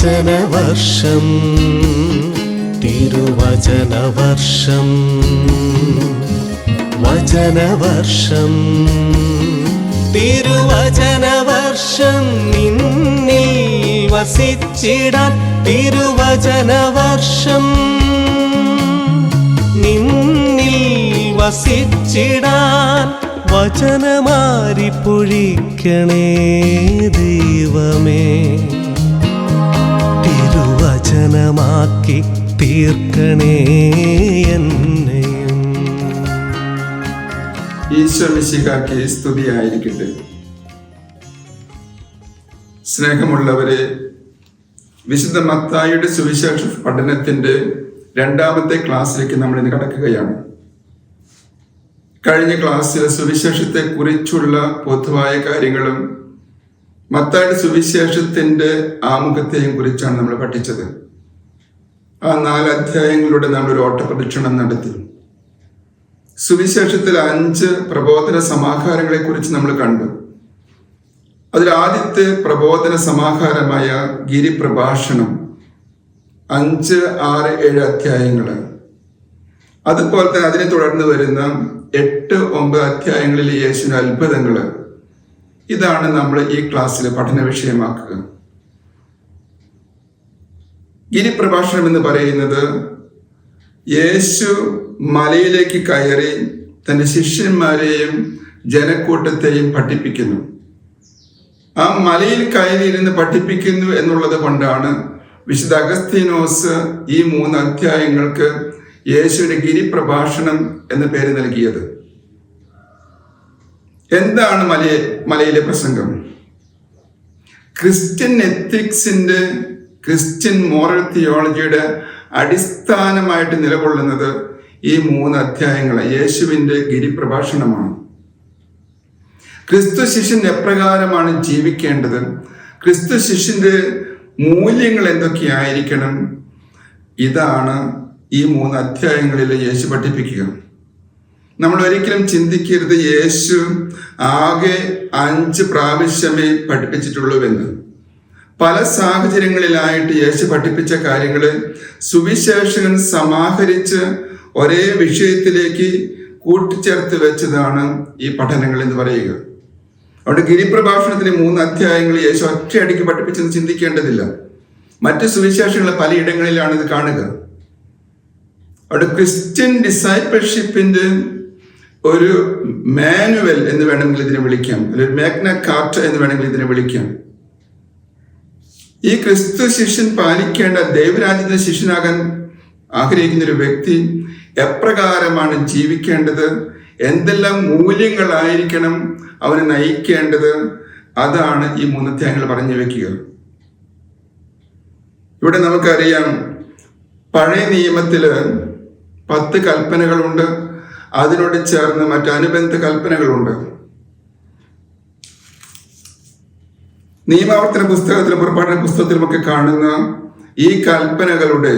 തിരുവചനവർഷം തിരുവചനവർഷം വചനവർഷം തിരുവചനവർഷം നിന്നിൽ വസിച്ചിടാൻ തിരുവചനവർഷം നിന്നിൽ വസിച്ചിടാൻ വചനമാരി പൊഴിക്കണേ ദൈവമേ, തിരുവചനമാക്കി തീർക്കണേ എന്നെയും. ഈശോ മിശിഹായ്ക്ക് സ്തുതിയായിരിക്കട്ടെ. സ്നേഹമുള്ളവരെ, വിശുദ്ധ മത്തായിയുടെ സുവിശേഷ പഠനത്തിന്റെ രണ്ടാമത്തെ ക്ലാസ്സിലേക്ക് നമ്മൾ ഇന്ന് കടക്കുകയാണ്. കഴിഞ്ഞ ക്ലാസ്സിൽ സുവിശേഷത്തെ കുറിച്ചുള്ള പൊതുവായ കാര്യങ്ങളും മത്തായിയുടെ സുവിശേഷത്തിന്റെ ആമുഖത്തെയും കുറിച്ചാണ് നമ്മൾ പഠിച്ചത്. ആ 4 അധ്യായങ്ങളിലൂടെ നമ്മൾ ഒരു ഓട്ടപ്രദക്ഷിണം നടത്തി. സുവിശേഷത്തിൽ 5 പ്രബോധന സമാഹാരങ്ങളെ കുറിച്ച് നമ്മൾ കണ്ടു. അതിൽ ആദ്യത്തെ പ്രബോധന സമാഹാരമായ ഗിരിപ്രഭാഷണം 5, 6, 7 അധ്യായങ്ങൾ. അതുപോലെ തന്നെ അതിനെ തുടർന്ന് വരുന്ന 8, 9 അധ്യായങ്ങളിലെ യേശുവിന്റെ അത്ഭുതങ്ങൾ. ഇതാണ് നമ്മൾ ഈ ക്ലാസ്സിൽ പഠന വിഷയമാക്കുക. ഗിരിപ്രഭാഷണം എന്ന് പറയുന്നത് യേശു മലയിലേക്ക് കയറി തൻ്റെ ശിഷ്യന്മാരെയും ജനക്കൂട്ടത്തെയും പഠിപ്പിക്കുന്നു. ആ മലയിൽ കയറിയിരുന്ന് പഠിപ്പിക്കുന്നു എന്നുള്ളത് കൊണ്ടാണ് വിശുദ്ധ അഗസ്തീനോസ് ഈ 3 അധ്യായങ്ങൾക്ക് യേശുവിന്റെ ഗിരിപ്രഭാഷണം എന്ന പേര് നൽകിയത്. എന്താണ് മലയിലെ പ്രസംഗം? ക്രിസ്ത്യൻ എത്തിക്സിന്റെ, ക്രിസ്ത്യൻ മോറൽ തിയോളജിയുടെ അടിസ്ഥാനമായിട്ട് നിലകൊള്ളുന്നത് ഈ 3 അധ്യായങ്ങൾ യേശുവിന്റെ ഗിരിപ്രഭാഷണമാണ്. ക്രിസ്തു ശിഷ്യൻ എപ്രകാരമാണ് ജീവിക്കേണ്ടത്, ക്രിസ്തു ശിഷ്യന്റെ മൂല്യങ്ങൾ എന്തൊക്കെയായിരിക്കണം, ഇതാണ് ഈ 3 അധ്യായങ്ങളിൽ യേശു പഠിപ്പിക്കുക. നമ്മൾ ഒരിക്കലും ചിന്തിക്കരുത് യേശു ആകെ 5 പ്രാവശ്യമേ പഠിപ്പിച്ചിട്ടുള്ളൂവെന്ന്. പല സാഹചര്യങ്ങളിലായിട്ട് യേശു പഠിപ്പിച്ച കാര്യങ്ങൾ സുവിശേഷകൻ സമാഹരിച്ച് ഒരേ വിഷയത്തിലേക്ക് കൂട്ടിച്ചേർത്ത് വെച്ചതാണ് ഈ പഠനങ്ങൾ എന്ന് പറയുക. അവിടെ ഗിരിപ്രഭാഷണത്തിന് 3 അധ്യായങ്ങൾ യേശു ഒറ്റയടിക്ക് പഠിപ്പിച്ചെന്ന് ചിന്തിക്കേണ്ടതില്ല. മറ്റ് സുവിശേഷങ്ങൾ പലയിടങ്ങളിലാണ് ഇത് കാണുക. അവിടെ ക്രിസ്ത്യൻ ഡിസൈപ്പിൾഷിപ്പിന്റെ ഒരു മാനുവൽ എന്ന് വേണമെങ്കിൽ ഇതിനെ വിളിക്കാം, അല്ലെങ്കിൽ മാഗ്ന കാർട്ട എന്ന് വേണമെങ്കിൽ ഇതിനെ വിളിക്കാം. ഈ ക്രിസ്തു ശിഷ്യൻ പാലിക്കേണ്ട, ദൈവരാജ്യത്തിന്റെ ശിഷ്യനാകാൻ ആഗ്രഹിക്കുന്ന ഒരു വ്യക്തി എപ്രകാരമാണ് ജീവിക്കേണ്ടത്, എന്തെല്ലാം മൂല്യങ്ങളായിരിക്കണം അവനെ നയിക്കേണ്ടത്, അതാണ് ഈ 3 അധ്യായങ്ങൾ പറഞ്ഞു വെക്കുക. ഇവിടെ നമുക്കറിയാം, പഴയ നിയമത്തില് 10 കൽപ്പനകളുണ്ട്. അതിനോട് ചേർന്ന് മറ്റനുബന്ധ കൽപ്പനകളുണ്ട്. നിയമാവർത്തന പുസ്തകത്തിലും പുറപ്പാടിന പുസ്തകത്തിലുമൊക്കെ കാണുന്ന ഈ കൽപ്പനകളുടെ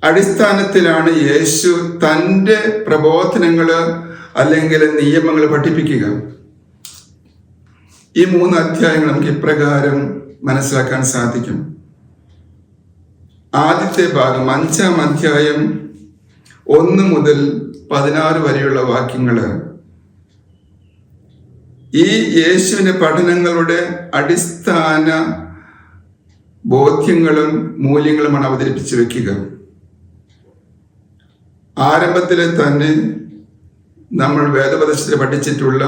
അടിസ്ഥാനത്തിലാണ് യേശു തൻ്റെ പ്രബോധനങ്ങള് അല്ലെങ്കിൽ നിയമങ്ങൾ പഠിപ്പിക്കുക. ഈ 3 അധ്യായങ്ങൾ നമുക്ക് ഇപ്രകാരം മനസ്സിലാക്കാൻ സാധിക്കും. ആദ്യത്തെ ഭാഗം 5-ാം അധ്യായം 1 മുതൽ 16 വരെയുള്ള വാക്യങ്ങള് ഈ യേശുവിന്റെ പഠനങ്ങളുടെ അടിസ്ഥാന ബോധ്യങ്ങളും മൂല്യങ്ങളുമാണ് അവതരിപ്പിച്ചു വെക്കുക. ആരംഭത്തിലെ തന്നെ നമ്മൾ വേദപദത്തിൽ പഠിച്ചിട്ടുള്ള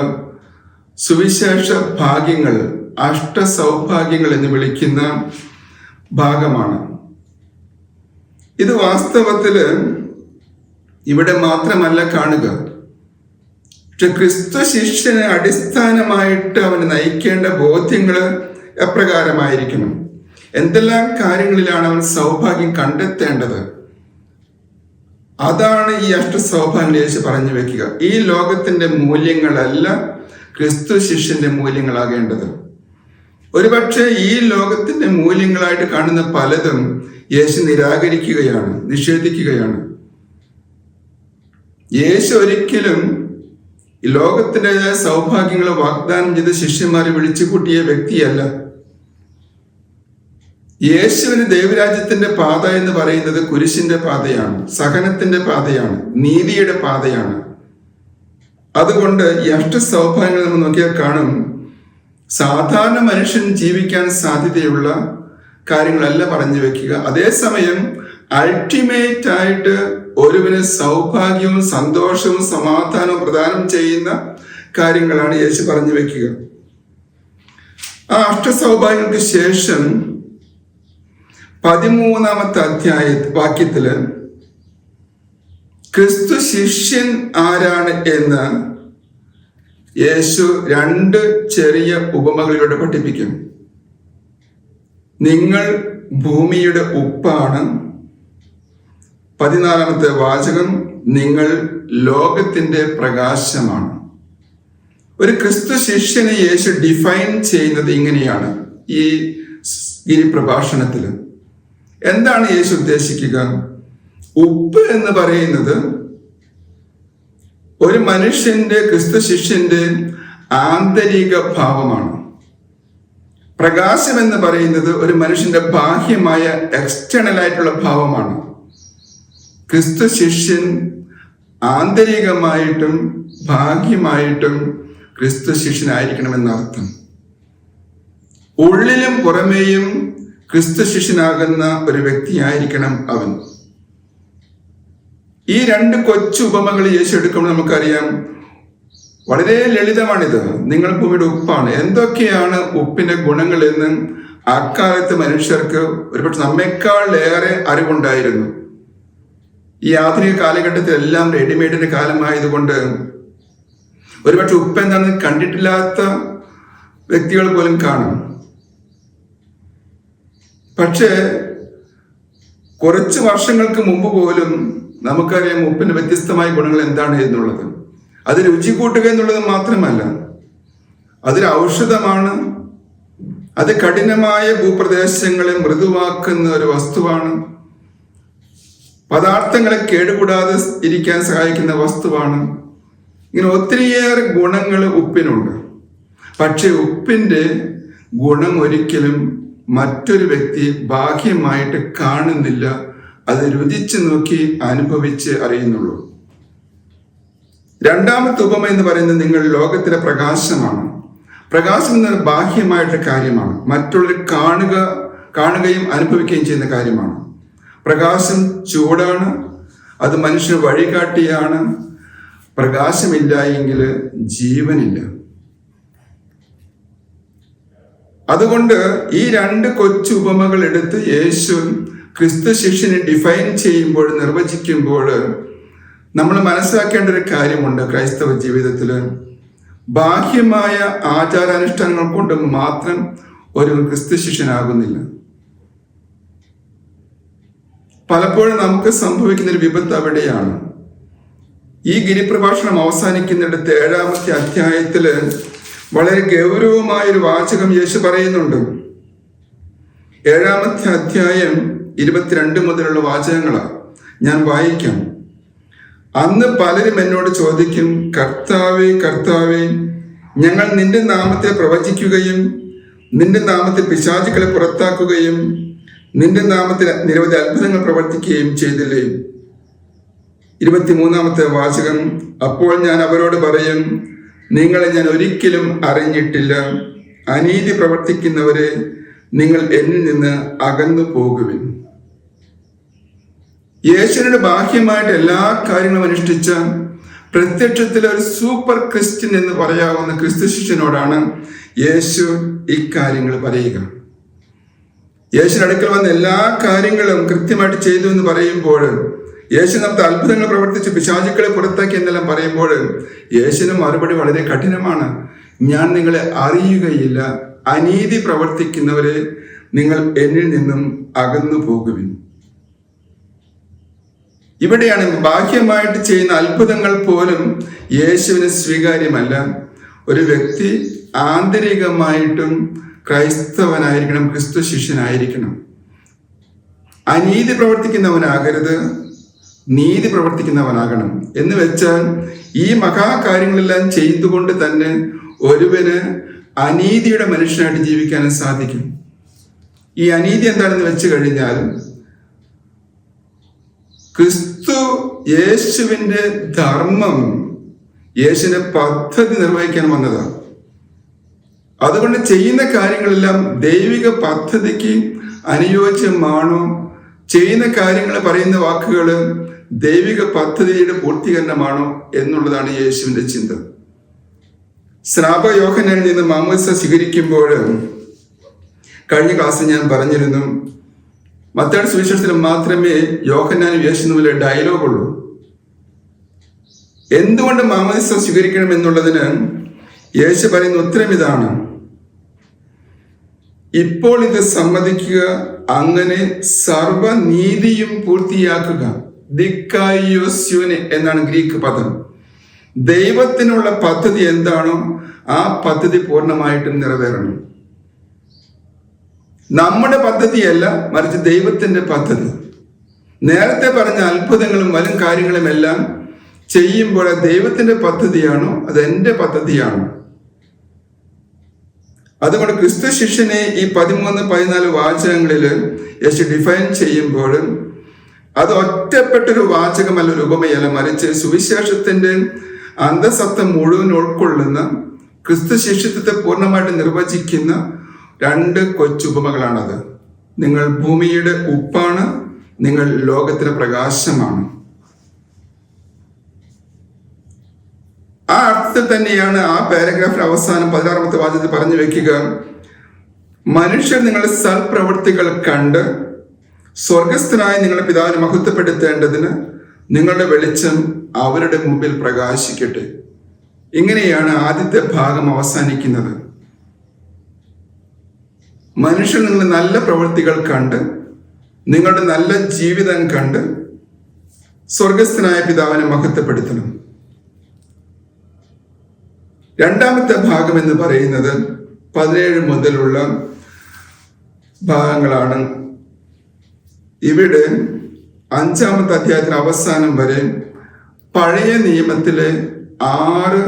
സുവിശേഷ ഭാഗ്യങ്ങൾ, അഷ്ടസൗഭാഗ്യങ്ങൾ എന്ന് വിളിക്കുന്ന ഭാഗമാണ്. ഇത് വാസ്തവത്തില് ഇവിടെ മാത്രമല്ല കാണുക, പക്ഷെ ക്രിസ്തു ശിഷ്യനെ അടിസ്ഥാനമായിട്ട് അവന് നയിക്കേണ്ട ബോധ്യങ്ങള് എപ്രകാരമായിരിക്കണം, എന്തെല്ലാം കാര്യങ്ങളിലാണ് അവൻ സൗഭാഗ്യം കണ്ടെത്തേണ്ടത്, അതാണ് ഈ അഷ്ടസൗഭാഗ്യം യേശു പറഞ്ഞു വെക്കുക. ഈ ലോകത്തിന്റെ മൂല്യങ്ങളല്ല ക്രിസ്തു ശിഷ്യന്റെ മൂല്യങ്ങളാകേണ്ടത്. ഒരുപക്ഷെ ഈ ലോകത്തിന്റെ മൂല്യങ്ങളായിട്ട് കാണുന്ന പലതും യേശു നിരാകരിക്കുകയാണ്, നിഷേധിക്കുകയാണ്. യേശു ഒരിക്കലും ലോകത്തിൻ്റെതായ സൗഭാഗ്യങ്ങളെ വാഗ്ദാനം ചെയ്ത് ശിഷ്യന്മാരെ വിളിച്ചു കൂട്ടിയ വ്യക്തിയല്ല. യേശുവിന് ദൈവരാജ്യത്തിന്റെ പാത എന്ന് പറയുന്നത് കുരിശിന്റെ പാതയാണ്, സഹനത്തിന്റെ പാതയാണ്, നീതിയുടെ പാതയാണ്. അതുകൊണ്ട് ഈ അഷ്ടസൗഭാഗ്യങ്ങൾ നമ്മൾ നോക്കിയാൽ കാണും, സാധാരണ മനുഷ്യൻ ജീവിക്കാൻ സാധ്യതയുള്ള കാര്യങ്ങളല്ല പറഞ്ഞു വെക്കുക. അതേസമയം അൾട്ടിമേറ്റ് ആയിട്ട് ഒരുവന് സൗഭാഗ്യവും സന്തോഷവും സമാധാനവും പ്രദാനം ചെയ്യുന്ന കാര്യങ്ങളാണ് യേശു പറഞ്ഞു വെക്കുക. ആ അഷ്ടസൗഭാഗ്യങ്ങൾക്ക് ശേഷം 13-ാമത്തെ വാക്യത്തില് ക്രിസ്തു ശിഷ്യൻ ആരാണ് എന്ന് യേശു 2 ചെറിയ ഉപമകളിലൂടെ പഠിപ്പിക്കും. നിങ്ങൾ ഭൂമിയുടെ ഉപ്പാണ്. 14-ാമത്തെ വാചകം, നിങ്ങൾ ലോകത്തിന്റെ പ്രകാശമാണ്. ഒരു ക്രിസ്തു ശിഷ്യനെ യേശു ഡിഫൈൻ ചെയ്യുന്നത് ഇങ്ങനെയാണ് ഈ ഗിരിപ്രഭാഷണത്തിൽ. എന്താണ് യേശു ഉദ്ദേശിക്കുക? ഉപ്പ് എന്ന് പറയുന്നത് ഒരു മനുഷ്യന്റെ, ക്രിസ്തു ശിഷ്യന്റെ ആന്തരിക ഭാവമാണ്. പ്രകാശം എന്ന് പറയുന്നത് ഒരു മനുഷ്യന്റെ ബാഹ്യമായ എക്സ്റ്റേണൽ ആയിട്ടുള്ള ഭാവമാണ്. ക്രിസ്തു ശിഷ്യൻ ആന്തരികമായിട്ടും ബാഹ്യമായിട്ടും ക്രിസ്തു ശിഷ്യനായിരിക്കണമെന്നർത്ഥം. ഉള്ളിലും പുറമേയും ക്രിസ്തു ശിഷ്യനാകുന്ന ഒരു വ്യക്തിയായിരിക്കണം അവൻ. ഈ 2 കൊച്ചു ഉപമകൾ യേശു എടുക്കുമ്പോൾ നമുക്കറിയാം, വളരെ ലളിതമാണിത്. നിങ്ങൾ ഭൂമിയുടെ ഉപ്പാണ്. എന്തൊക്കെയാണ് ഉപ്പിന്റെ ഗുണങ്ങൾ എന്ന് അക്കാലത്ത് മനുഷ്യർക്ക് ഒരുപക്ഷെ നമ്മെക്കാൾ ഏറെ അറിവുണ്ടായിരുന്നു. ഈ ആധുനിക കാലഘട്ടത്തിൽ എല്ലാം റെഡിമെയ്ഡിന്റെ കാലമായതുകൊണ്ട് ഒരുപക്ഷെ ഉപ്പ് എന്താണെന്ന് കണ്ടിട്ടില്ലാത്ത വ്യക്തികൾ പോലും കാണും. പക്ഷേ കുറച്ച് വർഷങ്ങൾക്ക് മുമ്പ് പോലും നമുക്കറിയാം ഉപ്പിന്റെ വ്യത്യസ്തമായ ഗുണങ്ങൾ എന്താണ് എന്നുള്ളത്. അത് രുചി കൂട്ടുക എന്നുള്ളത് മാത്രമല്ല, അതൊരു ഔഷധമാണ്. അത് കഠിനമായ ഭൂപ്രദേശങ്ങളെ മൃദുവാക്കുന്ന ഒരു വസ്തുവാണ്. പദാർത്ഥങ്ങളെ കേടുകൂടാതെ ഇരിക്കാൻ സഹായിക്കുന്ന വസ്തുവാണ്. ഇങ്ങനെ ഒത്തിരിയേറെ ഗുണങ്ങൾ ഉപ്പിനുണ്ട്. പക്ഷെ ഉപ്പിന്റെ ഗുണം ഒരിക്കലും മറ്റൊരു വ്യക്തി ബാഹ്യമായിട്ട് കാണുന്നില്ല. അത് രുചിച്ച് നോക്കി അനുഭവിച്ച് അറിയുന്നുള്ളൂ. 2-ാമത്തെ ഉപമ എന്ന് പറയുന്നത് നിങ്ങൾ ലോകത്തിലെ പ്രകാശമാണ്. പ്രകാശം എന്നത് ബാഹ്യമായിട്ട് കാര്യമാണ്, മറ്റുള്ളവർ കാണുകയും അനുഭവിക്കുകയും ചെയ്യുന്ന കാര്യമാണ്. പ്രകാശം ചൂടാണ്, അത് മനുഷ്യന് വഴികാട്ടിയാണ്. പ്രകാശമില്ല എങ്കിൽ ജീവനില്ല. അതുകൊണ്ട് ഈ 2 കൊച്ചു ഉപമകൾ എടുത്ത് യേശു ക്രിസ്തു ശിഷ്യനെ ഡിഫൈൻ ചെയ്യുമ്പോൾ, നിർവചിക്കുമ്പോൾ നമ്മൾ മനസ്സിലാക്കേണ്ട ഒരു കാര്യമുണ്ട്. ക്രൈസ്തവ ജീവിതത്തിൽ ബാഹ്യമായ ആചാരാനുഷ്ഠാനങ്ങൾ കൊണ്ട് മാത്രം ഒരു ക്രിസ്തു ശിഷ്യനാകുന്നില്ല. പലപ്പോഴും നമുക്ക് സംഭവിക്കുന്ന ഒരു വിപത്ത് അവിടെയാണ്. ഈ ഗിരിപ്രഭാഷണം അവസാനിക്കുന്നിടത്ത് 7-ാമത്തെ അധ്യായത്തില് വളരെ ഗൗരവമായൊരു വാചകം യേശു പറയുന്നുണ്ട്. 7-ാമത്തെ അധ്യായം 22 മുതലുള്ള വാചകങ്ങളാണ് ഞാൻ വായിക്കാം. അന്ന് പലരും എന്നോട് ചോദിക്കും, കർത്താവേ കർത്താവേ, ഞങ്ങൾ നിന്റെ നാമത്തെ പ്രവചിക്കുകയും നിന്റെ നാമത്തിൽ പിശാചുക്കളെ പുറത്താക്കുകയും നിന്റെ നാമത്തിൽ നിരവധി അത്ഭുതങ്ങൾ പ്രവർത്തിക്കുകയും ചെയ്തില്ലേ? 23-ാമത്തെ വാചകം, അപ്പോൾ ഞാൻ അവരോട് പറയും, നിങ്ങളെ ഞാൻ ഒരിക്കലും അറിഞ്ഞിട്ടില്ല. അനീതി പ്രവർത്തിക്കുന്നവരെ, നിങ്ങൾ എന്നിൽ നിന്ന് അകന്നു പോകുവിൻ. യേശുവിന്റെ ബാഹ്യമായിട്ട് എല്ലാ കാര്യങ്ങളും അനുഷ്ഠിച്ച പ്രത്യക്ഷത്തിൽ ഒരു സൂപ്പർ ക്രിസ്ത്യൻ എന്ന് പറയാവുന്ന ക്രിസ്തു ശിഷ്യനോടാണ് യേശു ഇക്കാര്യങ്ങൾ പറയുക. യേശുവിന്റെ അടുക്കൽ വന്ന എല്ലാ കാര്യങ്ങളും കൃത്യമായിട്ട് ചെയ്തു എന്ന് പറയുമ്പോൾ, യേശു നമുക്ക് അത്ഭുതങ്ങൾ പ്രവർത്തിച്ച് പിശാചുക്കളെ പുറത്താക്കി എന്നെല്ലാം പറയുമ്പോൾ യേശുവിന് മറുപടി വളരെ കഠിനമാണ്. ഞാൻ നിങ്ങളെ അറിയുകയില്ല. അനീതി പ്രവർത്തിക്കുന്നവരെ, നിങ്ങൾ എന്നിൽ നിന്നും അകന്നു പോകുവിൻ. ഇവിടെയാണ് ബാഹ്യമായിട്ട് ചെയ്യുന്ന അത്ഭുതങ്ങൾ പോലും യേശുവിന് സ്വീകാര്യമല്ല. ഒരു വ്യക്തി ആന്തരികമായിട്ടും ക്രൈസ്തവനായിരിക്കണം, ക്രിസ്തു ശിഷ്യനായിരിക്കണം. അനീതി പ്രവർത്തിക്കുന്നവനാകരുത്, നീതി പ്രവർത്തിക്കുന്നവനാകണം. എന്ന് വെച്ചാൽ ഈ മഹാകാര്യങ്ങളെല്ലാം ചെയ്തുകൊണ്ട് തന്നെ ഒരുവന് അനീതിയുടെ മനുഷ്യനായിട്ട് ജീവിക്കാനും സാധിക്കും. ഈ അനീതി എന്താണെന്ന് വെച്ച് കഴിഞ്ഞാൽ, ക്രിസ്തു യേശുവിൻ്റെ ധർമ്മം, യേശുവിൻ്റെ പദ്ധതി നിർവഹിക്കാൻ വന്നതാണ്. അതുകൊണ്ട് ചെയ്യുന്ന കാര്യങ്ങളെല്ലാം ദൈവിക പദ്ധതിക്ക് അനുയോജ്യമാണോ, ചെയ്യുന്ന കാര്യങ്ങൾ, പറയുന്ന വാക്കുകൾ ദൈവിക പദ്ധതിയുടെ പൂർത്തീകരണമാണോ എന്നുള്ളതാണ് യേശുവിൻ്റെ ചിന്ത. സ്നാപക യോഹന്നാനിൽ നിന്ന് മാമോദിസ സ്വീകരിക്കുമ്പോൾ കഴിഞ്ഞ ക്ലാസ്സിൽ ഞാൻ പറഞ്ഞിരുന്നു, മത്തായിയുടെ സുവിശേഷത്തിൽ മാത്രമേ യോഹന്നാനും യേശുവും തമ്മിൽ ഡയലോഗുള്ളൂ. എന്തുകൊണ്ട് മാമോദിസ സ്വീകരിക്കണം എന്നുള്ളതിന് യേശു പറയുന്ന ഉത്തരം ഇതാണ്: ഇപ്പോൾ ഇത് സമ്മതിക്കുക, അങ്ങനെ സർവനീതിയും പൂർത്തിയാക്കുക. ദിക്കായിയോസ്യൂനെ എന്നാണ് ഗ്രീക്ക് പദം. ദൈവത്തിനുള്ള പദ്ധതി എന്താണോ ആ പദ്ധതി പൂർണ്ണമായിട്ടും നിറവേറണം. നമ്മുടെ പദ്ധതിയല്ല, മറിച്ച് ദൈവത്തിന്റെ പദ്ധതി. നേരത്തെ പറഞ്ഞ അത്ഭുതങ്ങളും വലും കാര്യങ്ങളും എല്ലാം ചെയ്യുമ്പോൾ ദൈവത്തിന്റെ പദ്ധതിയാണോ അത് എൻ്റെ പദ്ധതിയാണോ? അതുകൊണ്ട് ക്രിസ്തു ശിഷ്യനെ ഈ 13-14 വാചകങ്ങളിൽ യേശു ഡിഫൈൻ ചെയ്യുമ്പോൾ അത് ഒറ്റപ്പെട്ടൊരു വാചകമല്ല, ഒരു ഉപമയല്ല, മറിച്ച് സുവിശേഷത്തിന്റെ അന്തസത്ത മുഴുവൻ ഉൾക്കൊള്ളുന്ന, ക്രിസ്തു ശിഷ്യത്വത്തെ പൂർണ്ണമായിട്ട് നിർവചിക്കുന്ന 2 കൊച്ചുപമകളാണത്. നിങ്ങൾ ഭൂമിയുടെ ഉപ്പാണ്, നിങ്ങൾ ലോകത്തിന് പ്രകാശമാണ്. ആ അർത്ഥത്തിൽ തന്നെയാണ് ആ പാരഗ്രാഫിന്റെ അവസാനം 16-ാമത്തെ വാചകത്തിൽ പറഞ്ഞു വെക്കുക: മനുഷ്യർ നിങ്ങളുടെ സൽപ്രവൃത്തികൾ കണ്ട് സ്വർഗസ്ഥനായ നിങ്ങളുടെ പിതാവിനെ മഹത്വപ്പെടുത്തേണ്ടതിന് നിങ്ങളുടെ വെളിച്ചം അവരുടെ മുമ്പിൽ പ്രകാശിക്കട്ടെ. ഇങ്ങനെയാണ് ആദ്യത്തെ ഭാഗം അവസാനിക്കുന്നത്. മനുഷ്യർ നിങ്ങളുടെ നല്ല പ്രവൃത്തികൾ കണ്ട്, നിങ്ങളുടെ നല്ല ജീവിതം കണ്ട് സ്വർഗസ്ഥനായ പിതാവിനെ മഹത്വപ്പെടുത്തണം. രണ്ടാമത്തെ ഭാഗം എന്ന് പറയുന്നത് 17 മുതലുള്ള ഭാഗങ്ങളാണ്. ഇവിടെ 5-ാമത്തെ അധ്യായത്തിന് അവസാനം വരെ പഴയ നിയമത്തിലെ 6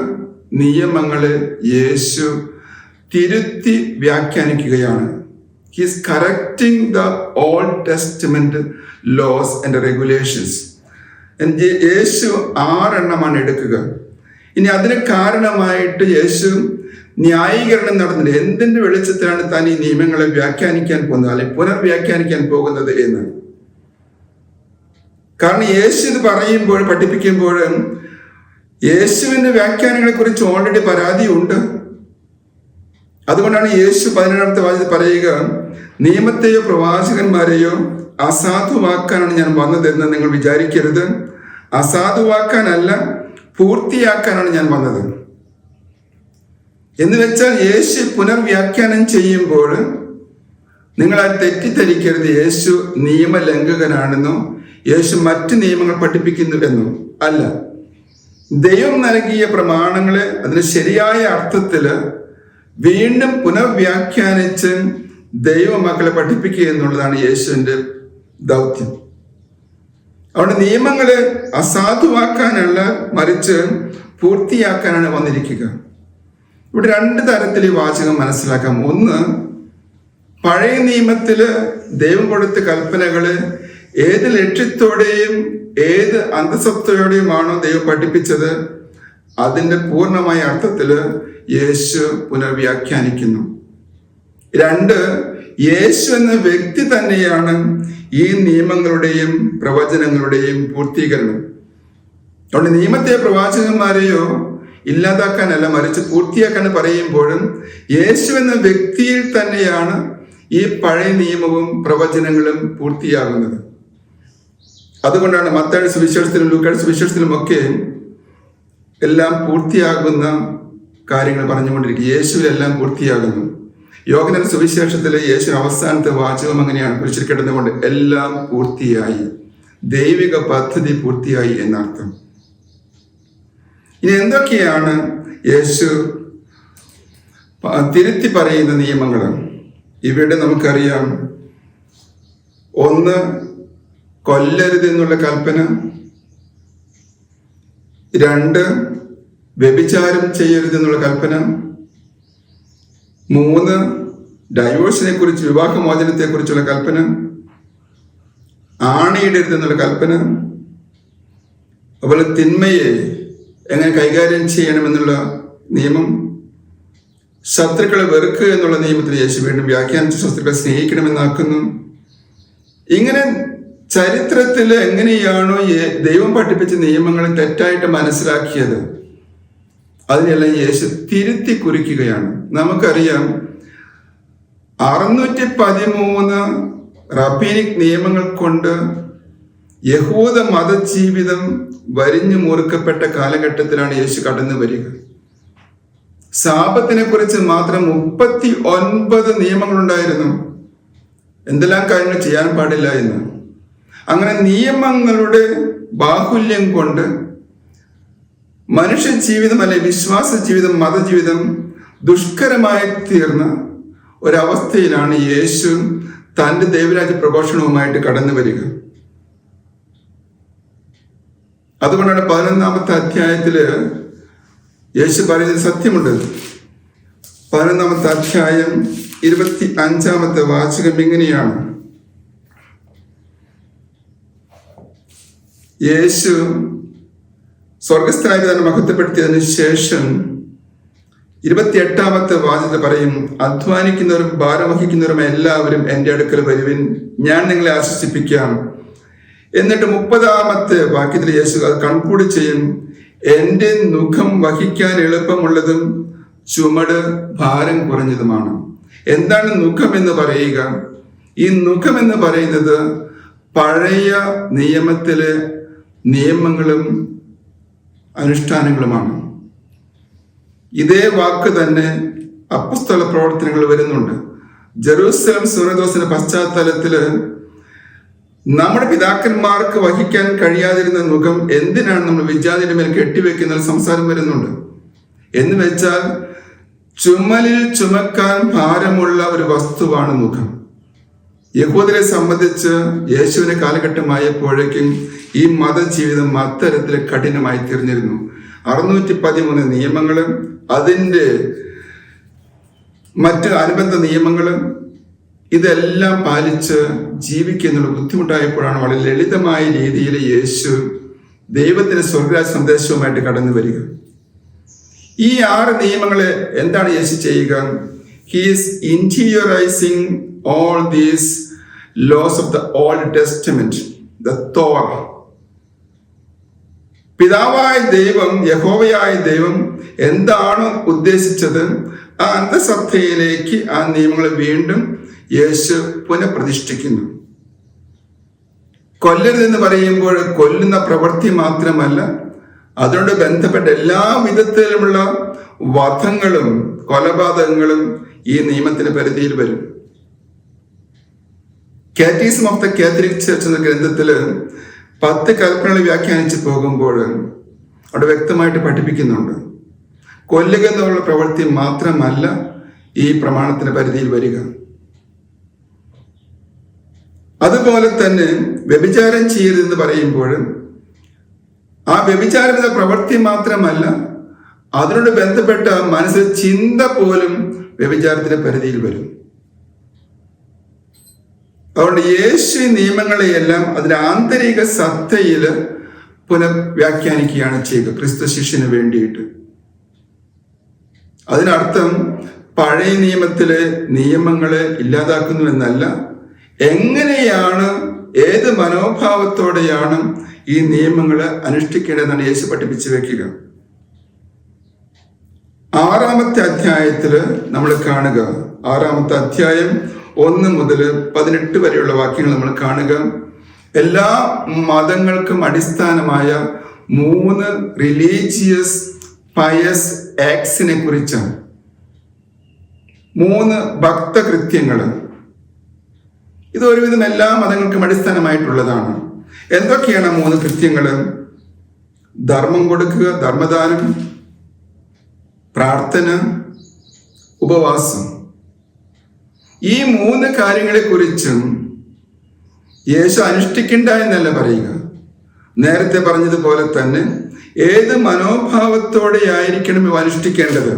നിയമങ്ങളെ യേശു തിരുത്തി വ്യാഖ്യാനിക്കുകയാണ്. He's correcting the old testament laws and regulations. യേശു 6 എണ്ണമാണ് എടുക്കുക. ഇനി അതിന് കാരണമായിട്ട് യേശു ന്യായീകരണം നടന്നില്ല. എന്തിന്റെ വെളിച്ചത്തിലാണ് താൻ ഈ നിയമങ്ങളെ വ്യാഖ്യാനിക്കാൻ പോകുന്നത്, അല്ലെങ്കിൽ പുനർവ്യാഖ്യാനിക്കാൻ പോകുന്നത് എന്ന്. കാരണം യേശു ഇത് പറയുമ്പോൾ, പഠിപ്പിക്കുമ്പോൾ യേശുവിന്റെ വ്യാഖ്യാനങ്ങളെ കുറിച്ച് ഓൾറെഡി പരാതിയുണ്ട്. അതുകൊണ്ടാണ് യേശു 17-ാമത്തെ വാചകത്തിൽ പറയുക: നിയമത്തെയോ പ്രവാചകന്മാരെയോ അസാധുവാക്കാനാണ് ഞാൻ വന്നതെന്ന് നിങ്ങൾ വിചാരിക്കരുത്. അസാധുവാക്കാനല്ല, പൂർത്തിയാക്കാനാണ് ഞാൻ വന്നത്. എന്ന് വെച്ചാൽ യേശു പുനർവ്യാഖ്യാനം ചെയ്യുമ്പോൾ നിങ്ങൾ ആ തെറ്റിദ്ധരിക്കരുത് യേശു നിയമലംഘകനാണെന്നോ യേശു മറ്റ് നിയമങ്ങൾ പഠിപ്പിക്കുന്നു എന്നോ അല്ല. ദൈവം നൽകിയ പ്രമാണങ്ങളെ അതിന് ശരിയായ അർത്ഥത്തിൽ വീണ്ടും പുനർവ്യാഖ്യാനിച്ച് ദൈവമക്കളെ പഠിപ്പിക്കുക എന്നുള്ളതാണ് യേശുവിൻ്റെ ദൗത്യം. അവിടെ നിയമങ്ങളെ അസാധുവാക്കാനല്ല, മറിച്ച് പൂർത്തിയാക്കാനാണ് വന്നിരിക്കുക. ഇവിടെ 2 തരത്തിൽ ഈ വാചകം മനസ്സിലാക്കാം. ഒന്ന്, പഴയ നിയമത്തില് ദൈവം കൊടുത്ത കൽപ്പനകള് ഏത് ലക്ഷ്യത്തോടെയും ഏത് അന്തസത്തയോടെയുമാണോ ദൈവം പഠിപ്പിച്ചത്, അതിൻ്റെ പൂർണ്ണമായ അർത്ഥത്തില് യേശു പുനർവ്യാഖ്യാനിക്കുന്നു. 2, യേശു എന്ന വ്യക്തി തന്നെയാണ് ഈ നിയമങ്ങളുടെയും പ്രവചനങ്ങളുടെയും പൂർത്തീകരണം. അതുകൊണ്ട് നിയമത്തെ പ്രവാചകന്മാരെയോ ഇല്ലാതാക്കാനല്ല, മറിച്ച് പൂർത്തിയാക്കാൻ പറയുമ്പോഴും യേശു എന്ന വ്യക്തിയിൽ തന്നെയാണ് ഈ പഴയ നിയമവും പ്രവചനങ്ങളും പൂർത്തിയാകുന്നത്. അതുകൊണ്ടാണ് മത്തായിയുടെ സുവിശേഷത്തിലും ലൂക്കായുടെ സുവിശേഷത്തിലും ഒക്കെ എല്ലാം പൂർത്തിയാകുന്ന കാര്യങ്ങൾ പറഞ്ഞുകൊണ്ടിരിക്കുക. യേശുവിലെല്ലാം പൂർത്തിയാകുന്നു. യോഹന്നാൻ സുവിശേഷത്തിലെ യേശു അവസാനത്തെ വാചകം അങ്ങനെയാണ്: കുരിശിൽ കിടന്നുകൊണ്ട് എല്ലാം പൂർത്തിയായി, ദൈവിക പദ്ധതി പൂർത്തിയായി എന്നർത്ഥം. ഇനി എന്തൊക്കെയാണ് യേശു തിരുത്തി പറയുന്ന നിയമങ്ങൾ? ഇവിടെ നമുക്കറിയാം, 1, കൊല്ലരുത് എന്നുള്ള കൽപ്പന. 2, വ്യഭിചാരം ചെയ്യരുത് എന്നുള്ള കൽപ്പന. 3, ഡൈവോഴ്സിനെ കുറിച്ച്, വിവാഹമോചനത്തെ കുറിച്ചുള്ള കൽപ്പന, ആണിയിടരുതെന്നുള്ള കൽപ്പന, അതുപോലെ തിന്മയെ എങ്ങനെ കൈകാര്യം ചെയ്യണമെന്നുള്ള നിയമം, ശത്രുക്കളെ വെറുക്കുക എന്നുള്ള നിയമത്തിന് യേശു വീണ്ടും വ്യാഖ്യാനിച്ച് ശത്രുക്കളെ സ്നേഹിക്കണമെന്നാക്കുന്നു. ഇങ്ങനെ ചരിത്രത്തിൽ എങ്ങനെയാണോ ദൈവം പഠിപ്പിച്ച നിയമങ്ങളെ തെറ്റായിട്ട് മനസ്സിലാക്കിയത് അതിനെല്ലാം യേശു തിരുത്തി കുറിക്കുകയാണ്. നമുക്കറിയാം 613 റബീനിക് നിയമങ്ങൾ കൊണ്ട് യഹൂദ മതജീവിതം വരിഞ്ഞു മുറുക്കപ്പെട്ട കാലഘട്ടത്തിലാണ് യേശു കടന്നു വരിക. സാബത്തിനെ കുറിച്ച് മാത്രം 39 നിയമങ്ങളുണ്ടായിരുന്നു, എന്തെല്ലാം കാര്യങ്ങൾ ചെയ്യാൻ പാടില്ല എന്ന്. അങ്ങനെ നിയമങ്ങളുടെ ബാഹുല്യം കൊണ്ട് മനുഷ്യ ജീവിതം അല്ലെ വിശ്വാസ ജീവിതം, മതജീവിതം ദുഷ്കരമായി തീർന്ന ഒരവസ്ഥയിലാണ് യേശു തൻ്റെ ദൈവരാജ്യ പ്രഘോഷണവുമായിട്ട് കടന്നു വരിക. അതുകൊണ്ടാണ് 11-ാമത്തെ അധ്യായത്തില് യേശു പറയുന്നത് സത്യമുണ്ട്. 11-ാമത്തെ അധ്യായം 25-ാമത്തെ വാചകം ഇങ്ങനെയാണ്. യേശു സ്വർഗസ്ഥനായ തന്നെ മഹത്വപ്പെടുത്തിയതിനു ശേഷം 28-ാമത്തെ വാചകത്തിൽ പറയും, അധ്വാനിക്കുന്നവരും ഭാരം വഹിക്കുന്നവരും എല്ലാവരും എൻ്റെ അടുക്കൽ വരുവിൻ, ഞാൻ നിങ്ങളെ ആശ്വസിപ്പിക്കാം. എന്നിട്ട് 30-ാമത്തെ വാക്യത്തിൽ യേശു അത് കൺക്ലൂഡ് ചെയ്യും, എൻ്റെ നുഖം വഹിക്കാൻ എളുപ്പമുള്ളതും ചുമട് ഭാരം കുറഞ്ഞതുമാണ്. എന്താണ് നുഖം എന്ന് പറയുക? ഈ നുഖം എന്ന് പറയുന്നത് പഴയ നിയമത്തിലെ നിയമങ്ങളും അനുഷ്ഠാനങ്ങളുമാണ്. ഇതേ വാക്ക് തന്നെ അപ്പസ്തല പ്രവർത്തനങ്ങൾ വരുന്നുണ്ട്. ജെറൂസലം സുനദോസിന്റെ പശ്ചാത്തലത്തില് നമ്മുടെ പിതാക്കന്മാർക്ക് വഹിക്കാൻ കഴിയാതിരുന്ന നുഖം എന്തിനാണ് നമ്മൾ വിജാതിയുടെ മേൽ കെട്ടിവെക്കുന്ന സംസാരം വരുന്നുണ്ട്. എന്ന് വെച്ചാൽ ചുമലിൽ ചുമക്കാൻ ഭാരമുള്ള ഒരു വസ്തുവാണ് മുഖം. യഹൂദരെ സംബന്ധിച്ച് യേശുവിന്റെ കാലഘട്ടമായപ്പോഴേക്കും ഈ മതജീവിതം അത്തരത്തിൽ കഠിനമായി തീർന്നിരുന്നു. 613 നിയമങ്ങളും അതിൻ്റെ മറ്റ് അനുബന്ധ നിയമങ്ങളും ഇതെല്ലാം പാലിച്ച് ജീവിക്കുന്നുള്ള ബുദ്ധിമുട്ടായപ്പോഴാണ് വളരെ ലളിതമായ രീതിയിൽ യേശു ദൈവത്തിന്റെ സ്വർഗരാജ് സന്ദേശവുമായിട്ട് കടന്നു വരിക. ഈ 6 നിയമങ്ങളെ എന്താണ് യേശു ചെയ്യുക? He is interiorizing all these laws of the old testament, the Torah. പിതാവായ ദൈവം, യഹോവയായ ദൈവം എന്താണ് ഉദ്ദേശിച്ചത്, ആ അന്തസത്തയിലേക്ക് ആ നിയമങ്ങളെ വീണ്ടും യേശു പുനഃപ്രതിഷ്ഠിക്കുന്നു. കൊല്ലരുതെന്ന് പറയുമ്പോൾ കൊല്ലുന്ന പ്രവൃത്തി മാത്രമല്ല, അതിനോട് ബന്ധപ്പെട്ട എല്ലാ വിധത്തിലുമുള്ള വധങ്ങളും കൊലപാതകങ്ങളും ഈ നിയമത്തിന്റെ പരിധിയിൽ വരും. Catechism of the Catholic church എന്ന ഗ്രന്ഥത്തില് 10 കൽപ്പനകൾ വ്യാഖ്യാനിച്ച് പോകുമ്പോൾ അവിടെ വ്യക്തമായിട്ട് പഠിപ്പിക്കുന്നുണ്ട്, കൊല്ലുക എന്നുള്ള പ്രവൃത്തി മാത്രമല്ല ഈ പ്രമാണത്തിന്റെ പരിധിയിൽ വരിക. അതുപോലെ തന്നെ വ്യഭിചാരം ചെയ്യരുതെന്ന് പറയുമ്പോൾ ആ വ്യഭിചാരം എന്ന പ്രവൃത്തി മാത്രമല്ല, അതിനോട് ബന്ധപ്പെട്ട മനസ്സിൽ ചിന്ത പോലും വ്യഭിചാരത്തിന്റെ പരിധിയിൽ വരും. അതുകൊണ്ട് യേശു നിയമങ്ങളെയെല്ലാം അതിന്റെ ആന്തരിക സത്തയിൽ പുനഃവ്യാഖ്യാനിക്കുകയാണ് ചെയ്യുക ക്രിസ്തു ശിഷ്യന് വേണ്ടിയിട്ട്. അതിനർത്ഥം പഴയ നിയമത്തിലെ നിയമങ്ങളെ ഇല്ലാതാക്കുന്നു എന്നല്ല, എങ്ങനെയാണ്, ഏത് മനോഭാവത്തോടെയാണ് ഈ നിയമങ്ങളെ അനുഷ്ഠിക്കേണ്ടതെന്നാണ് യേശു പഠിപ്പിച്ചു വെക്കുക. 6-ാമത്തെ അധ്യായത്തിൽ നമ്മൾ കാണുക, 6-ാമത്തെ അധ്യായം 1 മുതൽ 18 വരെയുള്ള വാക്യങ്ങൾ നമ്മൾ കാണുക. എല്ലാ മതങ്ങൾക്കും അടിസ്ഥാനമായ 3 റിലീജിയസ് പയസ് ആക്ട്സിനെ കുറിച്ചാണ്. 3 ഭക്തകൃത്യങ്ങൾ. ഇത് ഒരുവിധം എല്ലാ മതങ്ങൾക്കും അടിസ്ഥാനമായിട്ടുള്ളതാണ്. എന്തൊക്കെയാണ് 3 കൃത്യങ്ങൾ? ധർമ്മം കൊടുക്കുക, ധർമ്മദാനം, പ്രാർത്ഥന, ഉപവാസം. ഈ 3 കാര്യങ്ങളെ കുറിച്ചും യേശു അനുഷ്ഠിക്കണ്ട എന്നല്ല പറയുക. നേരത്തെ പറഞ്ഞതുപോലെ തന്നെ ഏത് മനോഭാവത്തോടെ ആയിരിക്കണം ഇവ അനുഷ്ഠിക്കേണ്ടത്.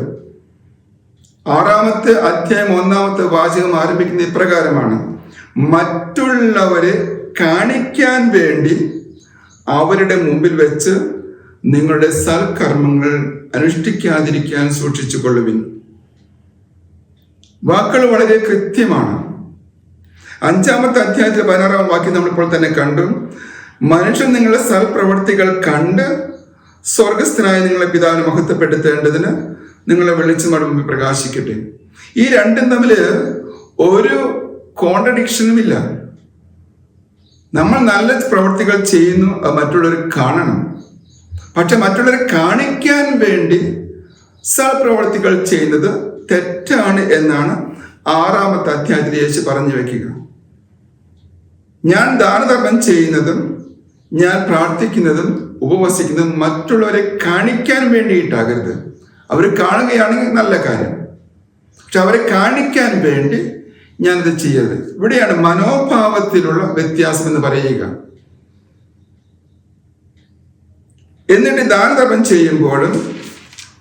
6-ാമത്തെ അധ്യായം 1-ാമത്തെ വാചകം ആരംഭിക്കുന്ന ഇപ്രകാരമാണ്: മറ്റുള്ളവരെ കാണിക്കാൻ വേണ്ടി അവരുടെ മുമ്പിൽ വെച്ച് നിങ്ങളുടെ സൽക്കർമ്മങ്ങൾ അനുഷ്ഠിക്കാതിരിക്കാൻ സൂക്ഷിച്ചു കൊള്ളുവിൻ. വാക്കുകൾ വളരെ കൃത്യമാണ്. 5-ാമത്തെ അധ്യായത്തിലെ 16-ാം വാക്യം നമ്മളിപ്പോൾ തന്നെ കണ്ടു. മനുഷ്യൻ നിങ്ങളുടെ സൽപ്രവർത്തികൾ കണ്ട് സ്വർഗസ്ഥനായ നിങ്ങളെ പിതാവിനെ മഹത്വപ്പെടുത്തേണ്ടതിന് നിങ്ങളെ വെളിച്ചം മുമ്പിൽ പ്രകാശിക്കട്ടെ. ഈ രണ്ടും തമ്മിൽ ഒരു കോൺട്രഡിക്ഷനും ഇല്ല. നമ്മൾ നല്ല പ്രവൃത്തികൾ ചെയ്യുന്നു, അത് മറ്റുള്ളവർ കാണണം. പക്ഷെ മറ്റുള്ളവരെ കാണിക്കാൻ വേണ്ടി സൽപ്രവർത്തികൾ ചെയ്യുന്നത് തെറ്റാണ് എന്നാണ് 6-ാമത്തെ അധ്യായത്തിൽ യേശു പറഞ്ഞു വെക്കുക. ഞാൻ ദാനധർമ്മം ചെയ്യുന്നതും ഞാൻ പ്രാർത്ഥിക്കുന്നതും ഉപവസിക്കുന്നതും മറ്റുള്ളവരെ കാണിക്കാൻ വേണ്ടിയിട്ടാകരുത്. അവർ കാണുകയാണെങ്കിൽ നല്ല കാര്യം, പക്ഷെ അവരെ കാണിക്കാൻ വേണ്ടി ഞാനത് ചെയ്യരുത്. ഇവിടെയാണ് മനോഭാവത്തിലുള്ള വ്യത്യാസം എന്ന് പറയുക. എന്നിട്ട് ദാനധർമ്മം ചെയ്യുമ്പോഴും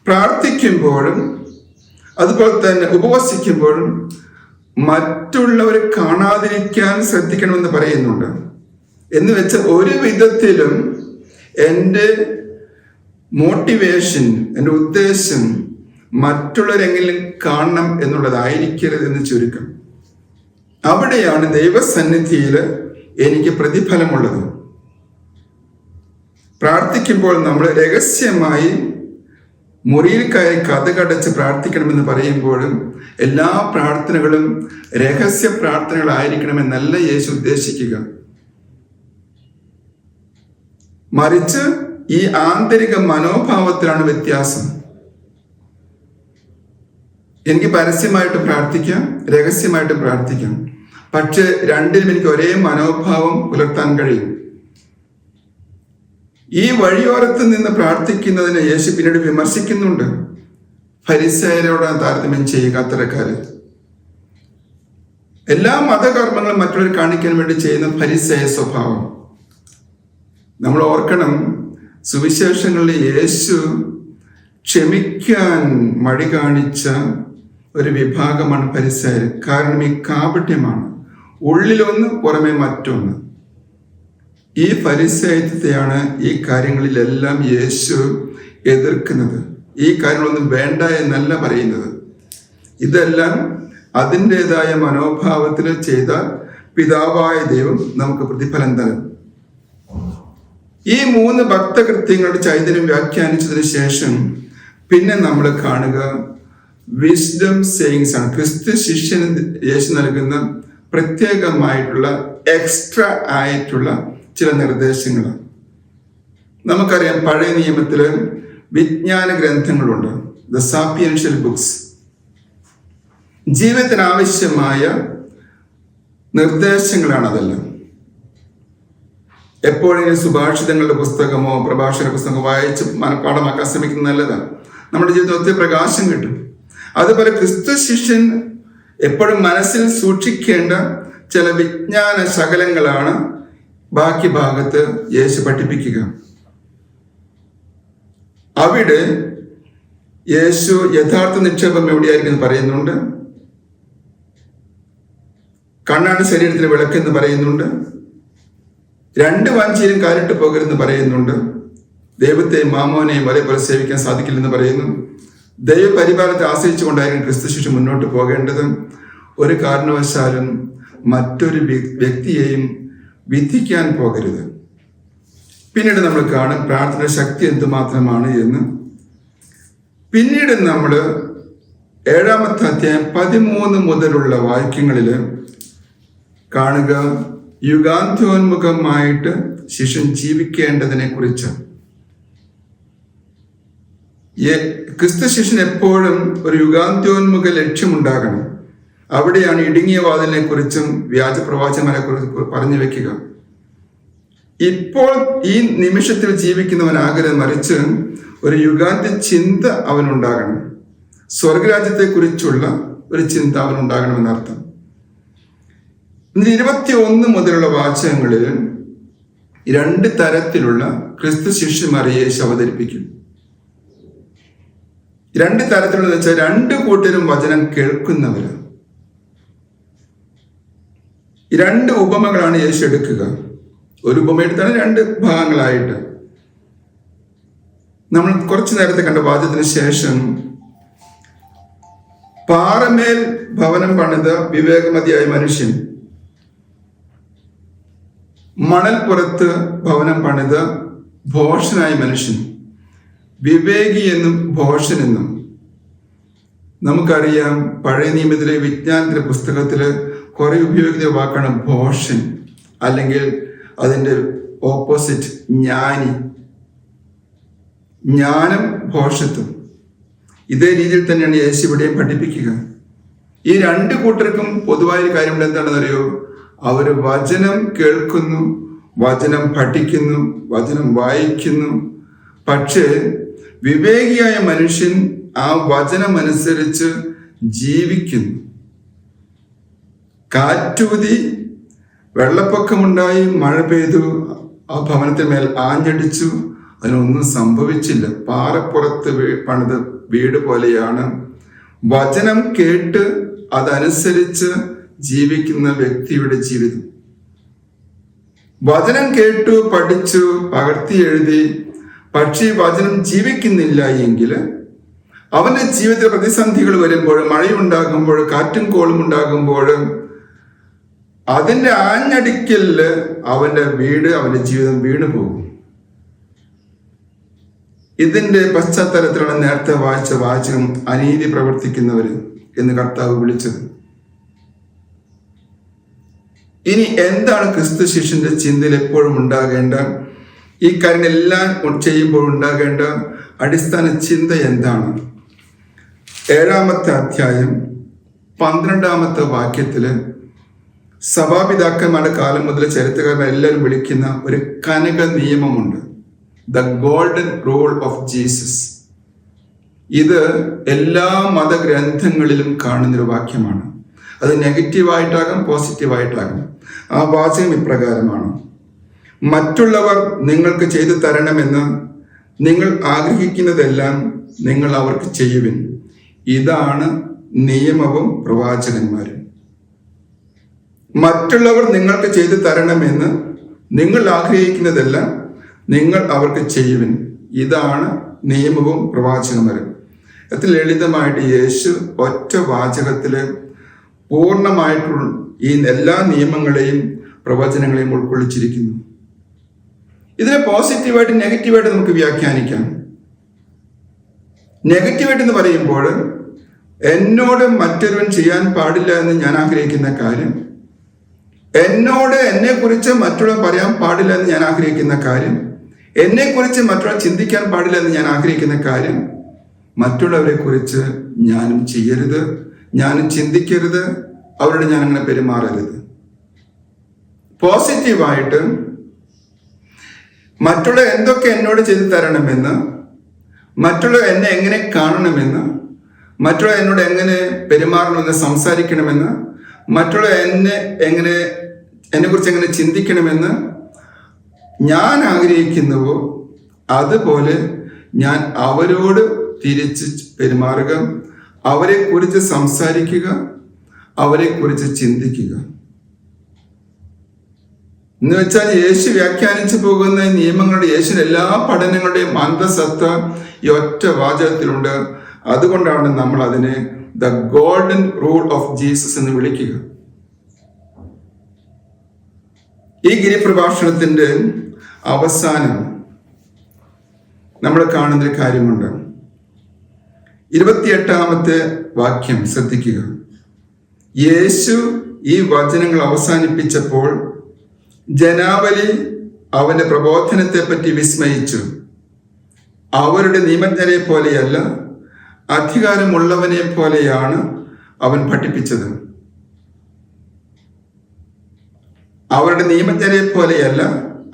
പ്രാർത്ഥിക്കുമ്പോഴും അതുപോലെ തന്നെ ഉപവസിക്കുമ്പോഴും മറ്റുള്ളവരെ കാണാതിരിക്കാൻ ശ്രദ്ധിക്കണമെന്ന് പറയുന്നുണ്ട്. എന്ന് വെച്ചാൽ ഒരു വിധത്തിലും എൻ്റെ മോട്ടിവേഷൻ, എൻ്റെ ഉദ്ദേശം മറ്റുള്ളവരെങ്കിലും കാണണം എന്നുള്ളതായിരിക്കരുത് എന്ന് ചുരുക്കം. അവിടെയാണ് ദൈവസന്നിധിയിൽ എനിക്ക് പ്രതിഫലമുള്ളത്. പ്രാർത്ഥിക്കുമ്പോൾ നമ്മൾ രഹസ്യമായി മുറിയിൽ കയറി കതകടച്ച് പ്രാർത്ഥിക്കണമെന്ന് പറയുമ്പോഴും എല്ലാ പ്രാർത്ഥനകളും രഹസ്യ പ്രാർത്ഥനകളായിരിക്കണമെന്നല്ല യേശു ഉദ്ദേശിക്കുക. മറിച്ച് ഈ ആന്തരിക മനോഭാവത്തിലാണ് വ്യത്യാസം. എനിക്ക് പരസ്യമായിട്ട് പ്രാർത്ഥിക്കാം, രഹസ്യമായിട്ട് പ്രാർത്ഥിക്കാം. പക്ഷെ രണ്ടിലും എനിക്ക് ഒരേ മനോഭാവം പുലർത്താൻ കഴിയും. ഈ വഴിയോരത്ത് നിന്ന് പ്രാർത്ഥിക്കുന്നതിന് യേശു പിന്നീട് വിമർശിക്കുന്നുണ്ട്. ഫരിസയരോടാണ് താരതമ്യം ചെയ്യുക അത്തരക്കാര്. എല്ലാ മതകർമ്മങ്ങളും മറ്റുള്ളവർ കാണിക്കാൻ വേണ്ടി ചെയ്യുന്ന ഫരിസയ സ്വഭാവം. നമ്മൾ ഓർക്കണം, സുവിശേഷങ്ങളിൽ യേശു ക്ഷമിക്കാൻ മടി കാണിച്ച ഒരു വിഭാഗമാണ് ഫരിസയർ. കാരണം ഈ കാപട്യമാണ്, ഉള്ളിലൊന്ന് പുറമെ മറ്റൊന്ന്. ഈ ഫരിസയത്വത്തെയാണ് ഈ കാര്യങ്ങളിലെല്ലാം യേശു എതിർക്കുന്നത്. ഈ കാര്യങ്ങളൊന്നും വേണ്ട എന്നല്ല പറയുന്നത്. ഇതെല്ലാം അതിൻ്റെതായ മനോഭാവത്തിൽ ചെയ്താൽ പിതാവായ ദൈവം നമുക്ക് പ്രതിഫലം തരും. ഈ 3 ഭക്തകൃത്യങ്ങളുടെ ചൈതന്യം വ്യാഖ്യാനിച്ചതിന് ശേഷം പിന്നെ നമ്മൾ കാണുക വിസ്ഡം സേയിങ്സ് ആണ്. ക്രിസ്തു ശിഷ്യന് യേശു നൽകുന്ന പ്രത്യേകമായിട്ടുള്ള എക്സ്ട്രാ ആയിട്ടുള്ള ചില നിർദ്ദേശങ്ങളാണ്. നമുക്കറിയാം, പഴയ നിയമത്തില് വിജ്ഞാന ഗ്രന്ഥങ്ങളുണ്ട്, ദ സാപ്പിയൻഷ്യൽ ബുക്സ്. ജീവിതത്തിന് ആവശ്യമായ നിർദ്ദേശങ്ങളാണ് അതെല്ലാം. എപ്പോഴെങ്കിലും സുഭാഷിതങ്ങളുടെ പുസ്തകമോ പ്രഭാഷണ പുസ്തകമോ വായിച്ച് മനഃപ്പാഠമാക്കാൻ ശ്രമിക്കുന്നത് നല്ലതാണ്. നമ്മുടെ ജീവിതത്തിൽ ഒത്തിരി പ്രകാശം കിട്ടും. അതുപോലെ ക്രിസ്തു ശിഷ്യൻ എപ്പോഴും മനസ്സിൽ സൂക്ഷിക്കേണ്ട ചില വിജ്ഞാന ശകലങ്ങളാണ് ബാക്കി ഭാഗത്ത് യേശു പഠിപ്പിക്കുക. അവിടെ യേശു യഥാർത്ഥ നിക്ഷേപം എവിടെയായിരിക്കും പറയുന്നുണ്ട്. കണ്ണാണ് ശരീരത്തിന് വിളക്കെന്ന് പറയുന്നുണ്ട്. 2 വാഞ്ചിയിലും കാലിട്ട് പോകരുതെന്ന് പറയുന്നുണ്ട്. ദൈവത്തെയും മാമോനെയും ഒരേപോലെ സേവിക്കാൻ സാധിക്കില്ലെന്ന് പറയുന്നു. ദൈവപരിപാലനത്തെ ആശ്രയിച്ചുകൊണ്ടായിരിക്കും ക്രിസ്തു ശിഷ്യ മുന്നോട്ട് പോകേണ്ടത്. ഒരു കാരണവശാലും മറ്റൊരു വ്യക്തിയെയും വിധിക്കാൻ പോകരുത്. പിന്നീട് നമ്മൾ കാണും പ്രാർത്ഥന ശക്തി എന്തുമാത്രമാണ് എന്ന്. പിന്നീട് നമ്മൾ 7-ാമത്തെ അധ്യായം 13 മുതലുള്ള വാക്യങ്ങളിൽ കാണുക യുഗാന്ത്യോന്മുഖമായിട്ട് ശിഷ്യൻ ജീവിക്കേണ്ടതിനെ കുറിച്ച്. ക്രിസ്തു ശിഷ്യൻ എപ്പോഴും ഒരു യുഗാന്ത്യോന്മുഖ ലക്ഷ്യമുണ്ടാകണം. അവിടെയാണ് ഇടുങ്ങിയ വാതിലിനെ കുറിച്ചും വ്യാജ പ്രവാചകന്മാരെ കുറിച്ച് പറഞ്ഞു വെക്കുക. ഇപ്പോൾ ഈ നിമിഷത്തിൽ ജീവിക്കുന്നവനാകരുത്, മറിച്ച് ഒരു യുഗാന്ത്യ ചിന്ത അവനുണ്ടാകണം. സ്വർഗരാജ്യത്തെ കുറിച്ചുള്ള ഒരു ചിന്ത അവനുണ്ടാകണമെന്നർത്ഥം. 21 മുതലുള്ള വാചകങ്ങളിൽ 2 തരത്തിലുള്ള ക്രിസ്തു ശിഷ്യന്മാരെ യേശു അവതരിപ്പിക്കും. രണ്ട് തരത്തിലുള്ള വെച്ചാൽ രണ്ട് കൂട്ടരും വചനം കേൾക്കുന്നവര്. രണ്ട് ഉപമകളാണ് യേശു എടുക്കുക. ഒരു ഉപമ എടുത്താണ് രണ്ട് ഭാഗങ്ങളായിട്ട്. നമ്മൾ കുറച്ചു നേരത്തെ കണ്ട വാചകത്തിന് ശേഷം, പാറമേൽ ഭവനം പണിത വിവേകമതിയായ മനുഷ്യൻ, മണൽപ്പുറത്ത് ഭവനം പണിത ഭോഷനായ മനുഷ്യൻ. വിവേകി എന്നും ഭോഷൻ എന്നും നമുക്കറിയാം. പഴയ നിയമത്തിലെ വിജ്ഞാനത്തിലെ പുസ്തകത്തില് കുറെ ഉപയോഗിക്കുന്ന വാക്കാണ് ഭോഷൻ, അല്ലെങ്കിൽ അതിൻ്റെ ഓപ്പോസിറ്റ് ജ്ഞാനി. ജ്ഞാനം ഭോഷത്വം. ഇതേ രീതിയിൽ തന്നെയാണ് യേശു ഇവിടെയും പഠിപ്പിക്കുക. ഈ രണ്ട് കൂട്ടർക്കും പൊതുവായൊരു കാര്യം എന്താണെന്ന് അറിയോ? അവർ വചനം കേൾക്കുന്നു, വചനം പഠിക്കുന്നു, വചനം വായിക്കുന്നു. പക്ഷേ വിവേകിയായ മനുഷ്യൻ ആ വചനമനുസരിച്ച് ജീവിക്കുന്നു. കാറ്റൂതി, വെള്ളപ്പൊക്കമുണ്ടായി, മഴ പെയ്തു, ആ ഭവനത്തിന് മേൽ ആഞ്ഞടിച്ചു, അതിനൊന്നും സംഭവിച്ചില്ല. പാറപ്പുറത്ത് പണിത വീട് പോലെയാണ് വചനം കേട്ട് അതനുസരിച്ച് ജീവിക്കുന്ന വ്യക്തിയുടെ ജീവിതം. വചനം കേട്ടു, പഠിച്ചു, പകർത്തി എഴുതി, പക്ഷേ വചനം ജീവിക്കുന്നില്ല എങ്കിൽ അവന്റെ ജീവിതത്തിൽ പ്രതിസന്ധികൾ വരുമ്പോൾ, മഴയുണ്ടാകുമ്പോൾ, കാറ്റും കോളും ഉണ്ടാകുമ്പോൾ, അതിന്റെ ആഞ്ഞടിക്കലില് അവന്റെ വീട്, അവന്റെ ജീവിതം വീണു പോകും. ഇതിന്റെ പശ്ചാത്തലത്തിലാണ് നേരത്തെ വായിച്ച വാചകം അനീതി പ്രവർത്തിക്കുന്നവര് എന്ന് കർത്താവ് വിളിച്ചത്. ഇനി എന്താണ് ക്രിസ്തു ശിഷ്യന്റെ ചിന്തയിൽ എപ്പോഴും ഉണ്ടാകേണ്ട, ഈ കാര്യങ്ങളെല്ലാം ചെയ്യുമ്പോൾ ഉണ്ടാകേണ്ട അടിസ്ഥാന ചിന്ത എന്താണ്? 7-ാമത്തെ അധ്യായം 12-ാമത്തെ വാക്യത്തില് സഭാപിതാക്കന്മാരുടെ കാലം മുതൽ ചരിത്രകാരന്മാർ എല്ലാവരും വിളിക്കുന്ന ഒരു കനക നിയമമുണ്ട്, the golden rule of Jesus. ഇത് എല്ലാ മതഗ്രന്ഥങ്ങളിലും കാണുന്നൊരു വാക്യമാണ്. അത് നെഗറ്റീവായിട്ടാകും പോസിറ്റീവായിട്ടാകും. ആ വാചകം ഇപ്രകാരമാണ്: മറ്റുള്ളവർ നിങ്ങൾക്ക് ചെയ്തു തരണമെന്ന് നിങ്ങൾ ആഗ്രഹിക്കുന്നതെല്ലാം നിങ്ങൾ അവർക്ക് ചെയ്യുവിൻ. ഇതാണ് നിയമവും പ്രവാചകന്മാരും. മറ്റുള്ളവർ നിങ്ങൾക്ക് ചെയ്തു തരണമെന്ന് നിങ്ങൾ ആഗ്രഹിക്കുന്നതെല്ലാം നിങ്ങൾ അവർക്ക് ചെയ്യുവിൻ. ഇതാണ് നിയമവും പ്രവാചകന്മാരും. അത്ര ലളിതമായിട്ട് യേശു ഒറ്റ വാചകത്തില് പൂർണ്ണമായിട്ടുള്ള ഈ എല്ലാ നിയമങ്ങളെയും പ്രവചനങ്ങളെയും ഉൾക്കൊള്ളിച്ചിരിക്കുന്നു. ഇതിനെ പോസിറ്റീവായിട്ട് നെഗറ്റീവായിട്ട് നമുക്ക് വ്യാഖ്യാനിക്കാം. നെഗറ്റീവായിട്ട് എന്ന് പറയുമ്പോൾ, എന്നോട് മറ്റൊരുവൻ ചെയ്യാൻ പാടില്ല എന്ന് ഞാൻ ആഗ്രഹിക്കുന്ന കാര്യം, എന്നോട് എന്നെക്കുറിച്ച് മറ്റുള്ളവർ പറയാൻ പാടില്ല എന്ന് ഞാൻ ആഗ്രഹിക്കുന്ന കാര്യം, എന്നെക്കുറിച്ച് മറ്റുള്ളവർ ചിന്തിക്കാൻ പാടില്ല എന്ന് ഞാൻ ആഗ്രഹിക്കുന്ന കാര്യം, മറ്റുള്ളവരെ കുറിച്ച് ഞാനും ചെയ്യരുത്, ഞാനും ചിന്തിക്കരുത്, അവരോട് ഞാൻ അങ്ങനെ പെരുമാറരുത്. പോസിറ്റീവായിട്ട് മറ്റുള്ളവർ എന്തൊക്കെ എന്നോട് ചെയ്തു തരണമെന്ന്, മറ്റുള്ളവർ എന്നെ എങ്ങനെ കാണണമെന്ന്, മറ്റുള്ളവർ എന്നോട് എങ്ങനെ പെരുമാറണമെന്ന്, സംസാരിക്കണമെന്ന്, മറ്റുള്ളവർ എന്നെക്കുറിച്ച് എങ്ങനെ ചിന്തിക്കണമെന്ന് ഞാൻ ആഗ്രഹിക്കുന്നുവോ അതുപോലെ ഞാൻ അവരോട് തിരിച്ച് പെരുമാറുക, അവരെ കുറിച്ച് സംസാരിക്കുക, അവരെ കുറിച്ച് ചിന്തിക്കുക. എന്ന് വെച്ചാൽ യേശു വ്യാഖ്യാനിച്ചു പോകുന്ന നിയമങ്ങളുടെ, യേശുവിന്റെ എല്ലാ പഠനങ്ങളുടെയും അന്തസത്ത ഈ ഒറ്റ വാചകത്തിലുണ്ട്. അതുകൊണ്ടാണ് നമ്മൾ അതിനെ the golden rule of Jesus എന്ന് വിളിക്കുക. ഈ ഗിരിപ്രഭാഷണത്തിന്റെ അവസാനം നമ്മൾ കാണുന്നൊരു കാര്യമുണ്ട്. 28-ാമത്തെ വാക്യം ശ്രദ്ധിക്കുക. യേശു ഈ വചനങ്ങൾ അവസാനിപ്പിച്ചപ്പോൾ ജനാവലി അവന്റെ പ്രബോധനത്തെ പറ്റി വിസ്മയിച്ചു. അവരുടെ നിയമജ്ഞരെ പോലെയല്ല, അധികാരമുള്ളവനെ പോലെയാണ് അവൻ പഠിപ്പിച്ചത്. അവരുടെ നിയമജ്ഞരെ പോലെയല്ല,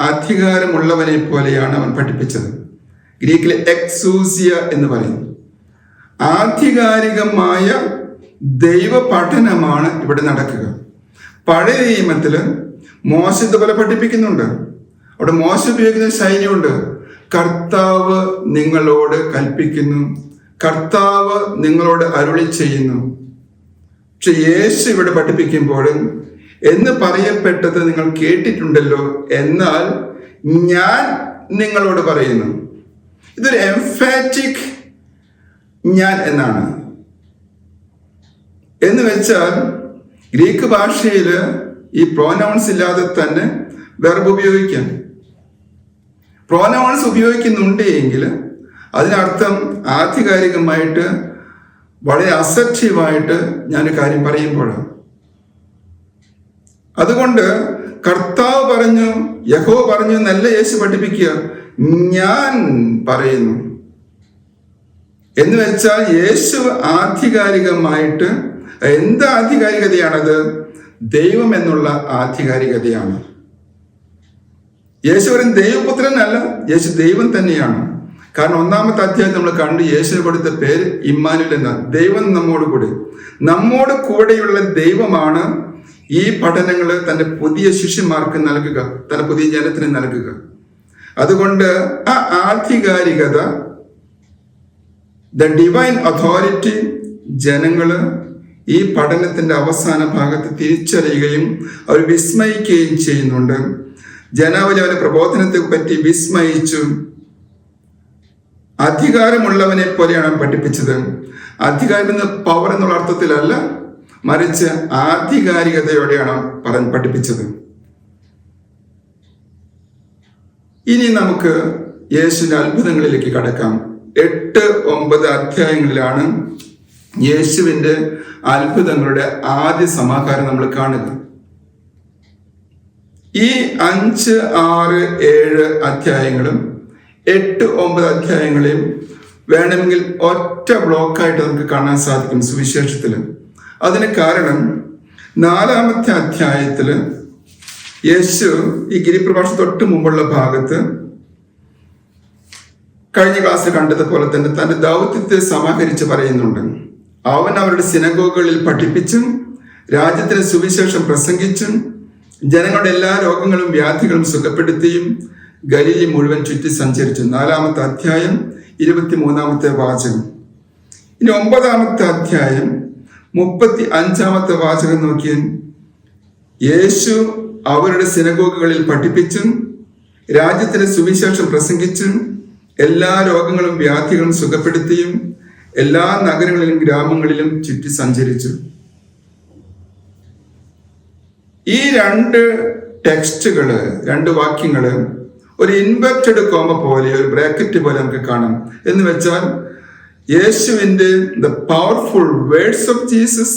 അധികാരമുള്ളവനെ പോലെയാണ് അവൻ പഠിപ്പിച്ചത്. ഗ്രീക്കിലെ എക്സൂസിയ എന്ന് പറയും. ആധികാരികമായ ദൈവ പഠനമാണ് ഇവിടെ നടക്കുക. പഴയ നിയമത്തില് മോശ ഇതുപോലെ പഠിപ്പിക്കുന്നുണ്ട്. അവിടെ മോശ ഉപയോഗിക്കുന്ന ശൈലിയുണ്ട്. കർത്താവ് നിങ്ങളോട് കൽപ്പിക്കുന്നു, കർത്താവ് നിങ്ങളോട് അരുളി ചെയ്യുന്നു. പക്ഷെ യേശു ഇവിടെ പഠിപ്പിക്കുമ്പോൾ എന്ന് പറയപ്പെട്ടത് നിങ്ങൾ കേട്ടിട്ടുണ്ടല്ലോ, എന്നാൽ ഞാൻ നിങ്ങളോട് പറയുന്നു. ഇതൊരു എംഫാറ്റിക് ഞാൻ എന്നാണ്. എന്ന് വെച്ചാൽ ഗ്രീക്ക് ഭാഷയിൽ ഈ പ്രോനൗൺസ് ഇല്ലാതെ തന്നെ വെർബ് ഉപയോഗിക്കാം. പ്രോനൗൺസ് ഉപയോഗിക്കുന്നുണ്ട് എങ്കിൽ അതിനർത്ഥം ആധികാരികമായിട്ട് വളരെ അസർട്ടീവായിട്ട് ഞാനൊരു കാര്യം പറയുമ്പോഴാണ്. അതുകൊണ്ട് കർത്താവ് പറഞ്ഞു, യഹോവ പറഞ്ഞു എന്നല്ല യേശു പഠിപ്പിക്കുക, ഞാൻ പറയുന്നു എന്ന് വെച്ചാൽ യേശു ആധികാരികമായിട്ട് എന്ത് ആധികാരികതയാണത്? ദൈവം എന്നുള്ള ആധികാരികതയാണ്. യേശു ഒരു ദൈവപുത്രനല്ല, യേശു ദൈവം തന്നെയാണ്. കാരണം 1-ാമത്തെ അധ്യായം നമ്മൾ കണ്ടു, യേശുവിന് കൊടുത്ത പേര് ഇമ്മാനുവേൽ എന്ന, ദൈവം നമ്മോട് കൂടെയുള്ള ദൈവമാണ് ഈ പഠനങ്ങൾ തന്റെ പുതിയ ശിഷ്യന്മാർക്ക് നൽകുക, തന്റെ പുതിയ ജനത്തിന് നൽകുക. അതുകൊണ്ട് ആ ആധികാരികത, ദ ഡിവൈൻ അതോറിറ്റി ജനങ്ങള് ഈ പഠനത്തിന്റെ അവസാന ഭാഗത്ത് തിരിച്ചറിയുകയും അവർ വിസ്മയിക്കുകയും ചെയ്യുന്നുണ്ട്. ജനാവലി അവന്റെ പ്രബോധനത്തെ പറ്റി വിസ്മയിച്ചു. അധികാരമുള്ളവനെ പോലെയാണ് പഠിപ്പിച്ചത്. അധികാരം എന്ന പവർ എന്നുള്ള അർത്ഥത്തിലല്ല, മറിച്ച് ആധികാരികതയോടെയാണ് പഠിപ്പിച്ചത്. ഇനി നമുക്ക് യേശുവിന്റെ അത്ഭുതങ്ങളിലേക്ക് കടക്കാം. 8-9 അധ്യായങ്ങളിലാണ് യേശുവിന്റെ അത്ഭുതങ്ങളുടെ ആദ്യ സമാഹാരം നമ്മൾ കാണുക. ഈ 5, 6, 7 അധ്യായങ്ങളും 8, 9 അധ്യായങ്ങളെയും വേണമെങ്കിൽ ഒറ്റ ബ്ലോക്കായിട്ട് നമുക്ക് കാണാൻ സാധിക്കും സുവിശേഷത്തിൽ. അതിന് കാരണം 4-ാമത്തെ അധ്യായത്തിൽ യേശു ഈ ഗിരിപ്രഭാഷണം തൊട്ട് മുമ്പുള്ള ഭാഗത്ത് കഴിഞ്ഞ ക്ലാസ്സിൽ കണ്ടതുപോലെ തന്നെ തന്റെ ദൗത്യത്തെ സമാഹരിച്ച് പറയുന്നുണ്ട്. അവൻ അവരുടെ സിനഗോഗുകളിൽ പഠിപ്പിച്ചും രാജ്യത്തിന് സുവിശേഷം പ്രസംഗിച്ചും ജനങ്ങളുടെ എല്ലാ രോഗങ്ങളും വ്യാധികളും സുഖപ്പെടുത്തിയും ഗലീലി മുഴുവൻ ചുറ്റി സഞ്ചരിച്ചു. 4-ാമത്തെ അധ്യായം 23-ാമത്തെ വാചകം. ഇനി 9-ാമത്തെ അധ്യായം 35-ാമത്തെ വാചകം നോക്കിയാൽ, യേശു അവരുടെ സിനഗോഗുകളിൽ പഠിപ്പിച്ചും രാജ്യത്തിന് സുവിശേഷം പ്രസംഗിച്ചും എല്ലാ രോഗങ്ങളും വ്യാധികളും സുഖപ്പെടുത്തിയും എല്ലാ നഗരങ്ങളിലും ഗ്രാമങ്ങളിലും ചുറ്റി സഞ്ചരിച്ചു. ഈ 2 ടെക്സ്റ്റുകള്, 2 വാക്യങ്ങള് ഒരു ഇൻവെർട്ടഡ് കോമ പോലെ, ഒരു ബ്രാക്കറ്റ് പോലെ നമുക്ക് കാണാം. എന്ന് വെച്ചാൽ യേശുവിന്റെ the powerful words of Jesus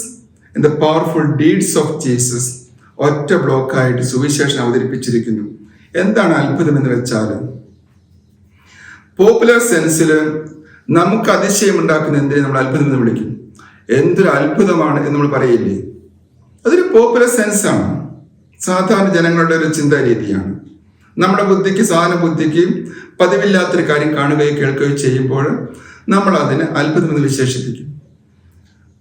and the powerful deeds of Jesus ഒറ്റ ബ്ലോക്കായിട്ട് സുവിശേഷം അവതരിപ്പിച്ചിരിക്കുന്നു. എന്താണ് അത്ഭുതം എന്ന് വെച്ചാൽ, പോപ്പുലർ സെൻസിൽ നമുക്ക് അതിശയം ഉണ്ടാക്കുന്ന എന്തിനെ നമ്മൾ അത്ഭുതം എന്ന് വിളിക്കും. എന്തൊരു അത്ഭുതമാണ് എന്ന് നമ്മൾ പറയില്ലേ? അതൊരു പോപ്പുലർ സെൻസാണ്, സാധാരണ ജനങ്ങളുടെ ഒരു ചിന്താ രീതിയാണ്. നമ്മുടെ ബുദ്ധിക്ക്, സാധാരണ ബുദ്ധിക്ക് പതിവില്ലാത്തൊരു കാര്യം കാണുകയോ കേൾക്കുകയോ ചെയ്യുമ്പോൾ നമ്മൾ അതിന് അത്ഭുതം എന്ന് വിശേഷിപ്പിക്കും.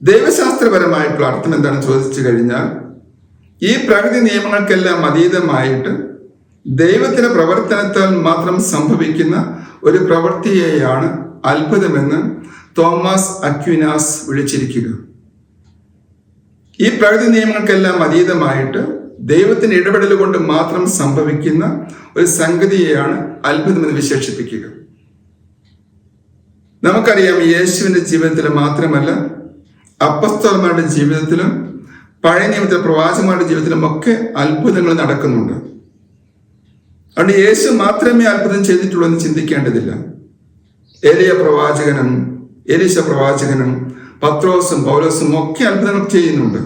ദൈവശാസ്ത്രപരമായിട്ടുള്ള അർത്ഥം എന്താണെന്ന് ചോദിച്ചു കഴിഞ്ഞാൽ, ഈ പ്രകൃതി നിയമങ്ങൾക്കെല്ലാം അതീതമായിട്ട് ദൈവത്തിന്റെ പ്രവർത്തനത്താൽ മാത്രം സംഭവിക്കുന്ന ഒരു പ്രവൃത്തിയെയാണ് അത്ഭുതമെന്ന് തോമസ് അക്വിനാസ് വിളിച്ചിരിക്കുക. ഈ പ്രകൃതി നിയമങ്ങൾക്കെല്ലാം അതീതമായിട്ട് ദൈവത്തിന്റെ ഇടപെടൽ കൊണ്ട് മാത്രം സംഭവിക്കുന്ന ഒരു സംഗതിയെയാണ് അത്ഭുതമെന്ന് വിശേഷിപ്പിക്കുക. നമുക്കറിയാം, യേശുവിന്റെ ജീവിതത്തിൽ മാത്രമല്ല, അപ്പസ്തോലന്മാരുടെ ജീവിതത്തിലും പഴയ നിയമത്തിലെ പ്രവാചകന്മാരുടെ ജീവിതത്തിലും ഒക്കെ അത്ഭുതങ്ങൾ നടക്കുന്നുണ്ട്. അതുകൊണ്ട് യേശു മാത്രമേ അത്ഭുതം ചെയ്തിട്ടുള്ളൂ എന്ന് ചിന്തിക്കേണ്ടതില്ല. എലിയ പ്രവാചകനും എലീശ പ്രവാചകനും പത്രോസും പൗലോസും ഒക്കെ അത്ഭുതങ്ങൾ ചെയ്യുന്നുണ്ട്.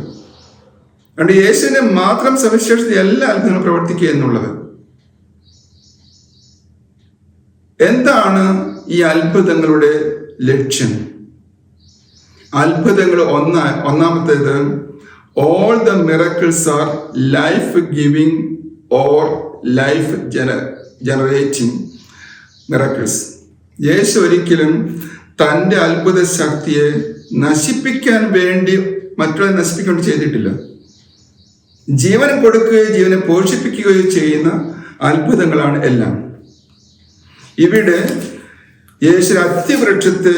അതുകൊണ്ട് യേശുവിനെ മാത്രം സവിശേഷത എല്ലാ അത്ഭുതങ്ങളും പ്രവർത്തിക്കുക എന്നുള്ളത്. എന്താണ് ഈ അത്ഭുതങ്ങളുടെ ലക്ഷ്യം? അത്ഭുതങ്ങൾ ഒന്നാമത്തേത്, all the miracles are life giving or life generating miracles. യേശു ഒരിക്കലും തൻ്റെ അത്ഭുത ശക്തിയെ നശിപ്പിക്കാൻ വേണ്ടി മറ്റുള്ളവരെ നശിപ്പിക്കൊണ്ട് ചെയ്തിട്ടില്ല. ജീവൻ കൊടുക്കുകയോ ജീവനെ പോഷിപ്പിക്കുകയോ ചെയ്യുന്ന അത്ഭുതങ്ങളാണ് എല്ലാം. ഇവിടെ യേശു അത്തിവൃക്ഷത്തെ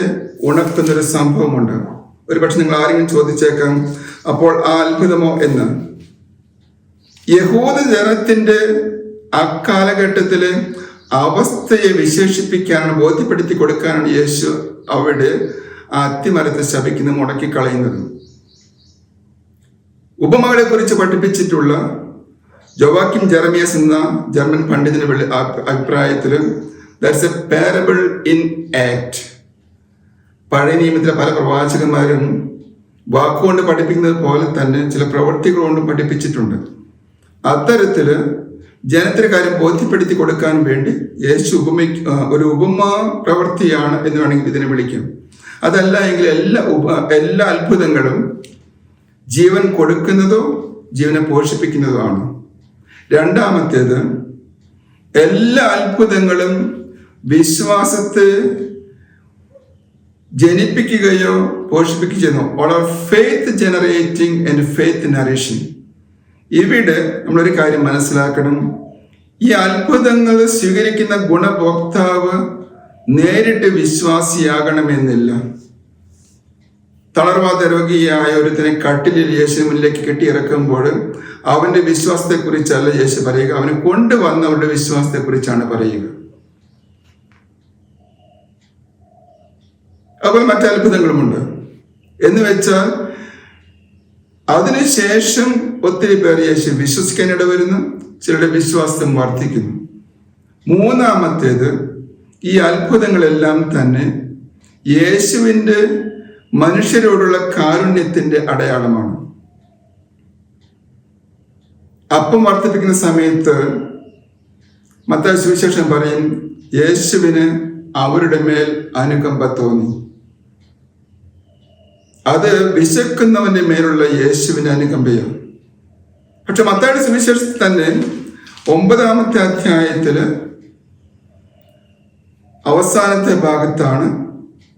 ഉണർത്തുന്നൊരു സംഭവമുണ്ട്. ഒരു പക്ഷെ നിങ്ങൾ ആരെങ്കിലും ചോദിച്ചേക്കാം, അപ്പോൾ ആ അത്ഭുതമോ എന്ന്. യഹൂദ ജനത്തിന്റെ അക്കാലഘട്ടത്തിലെ അവസ്ഥയെ വിശേഷിപ്പിക്കാനാണ്, ബോധ്യപ്പെടുത്തി കൊടുക്കാനാണ് യേശു അവിടെ ആ അത്തിമരത്തെ ശപിക്കുന്നത്, മുടക്കിക്കളയുന്നത്. ഉപമകളെ കുറിച്ച് പഠിപ്പിച്ചിട്ടുള്ള ജോവാക്കിം ജെറമിയസ് എന്ന ജർമ്മൻ പണ്ഡിതന്റെ അഭിപ്രായത്തിൽ that's A parable in act. പഴയ നിയമത്തിലെ പല പ്രവാചകന്മാരും വാക്കുകൊണ്ട് പഠിപ്പിക്കുന്നത് പോലെ തന്നെ ചില പ്രവൃത്തികൾ കൊണ്ടും പഠിപ്പിച്ചിട്ടുണ്ട്. അത്തരത്തിൽ ജനത്തിന് കാര്യം ബോധ്യപ്പെടുത്തി കൊടുക്കാൻ വേണ്ടി യേശു ഒരു ഉപമാ പ്രവൃത്തിയാണ് എന്ന് വേണമെങ്കിൽ ഇതിനെ വിളിക്കാം. അതല്ല എങ്കിൽ എല്ലാ അത്ഭുതങ്ങളും ജീവൻ കൊടുക്കുന്നതോ ജീവനെ പോഷിപ്പിക്കുന്നതോ ആണ്. രണ്ടാമത്തേത്, എല്ലാ അത്ഭുതങ്ങളും വിശ്വാസത്തെ ജനിപ്പിക്കുകയോ പോഷിപ്പിക്കുകയോ ചെയ്യുന്നു. All are faith generating and faith nourishing. ഇവിടെ നമ്മളൊരു കാര്യം മനസ്സിലാക്കണം. ഈ അത്ഭുതങ്ങൾ സ്വീകരിക്കുന്ന ഗുണഭോക്താവ് നേരിട്ട് വിശ്വാസിയാകണമെന്നില്ല. തളർവാദ രോഗിയായ ഒരുത്തിനെ കട്ടിലിൽ യേശു മുന്നിലേക്ക് കെട്ടിയിറക്കുമ്പോൾ അവന്റെ വിശ്വാസത്തെക്കുറിച്ചല്ല യേശു പറയുക, അവനെ കൊണ്ടുവന്നവരുടെ വിശ്വാസത്തെക്കുറിച്ചാണ് പറയുക. അപ്പോൾ മറ്റ് അത്ഭുതങ്ങളുമുണ്ട്. എന്ന് വെച്ചാൽ അതിനുശേഷം ഒത്തിരി പേർ യേശു വിശ്വസിക്കാൻ ഇടവരുന്നു, ചിലരുടെ വിശ്വാസം വർദ്ധിക്കുന്നു. മൂന്നാമത്തേത്, ഈ അത്ഭുതങ്ങളെല്ലാം തന്നെ യേശുവിൻ്റെ മനുഷ്യരോടുള്ള കാരുണ്യത്തിന്റെ അടയാളമാണ്. അപ്പം വർദ്ധിപ്പിക്കുന്ന സമയത്ത് മത്തായി സുവിശേഷം പറയും, യേശുവിന് അവരുടെ മേൽ അനുകമ്പ തോന്നി. അത് വിശക്കുന്നവന്റെ മേലുള്ള യേശുവിന്റെ അനുകമ്പയാണ്. പക്ഷെ മത്തായിയുടെ സുവിശേഷത്തിൽ തന്നെ 9-ാമത്തെ അധ്യായത്തില് അവസാനത്തെ ഭാഗത്താണ്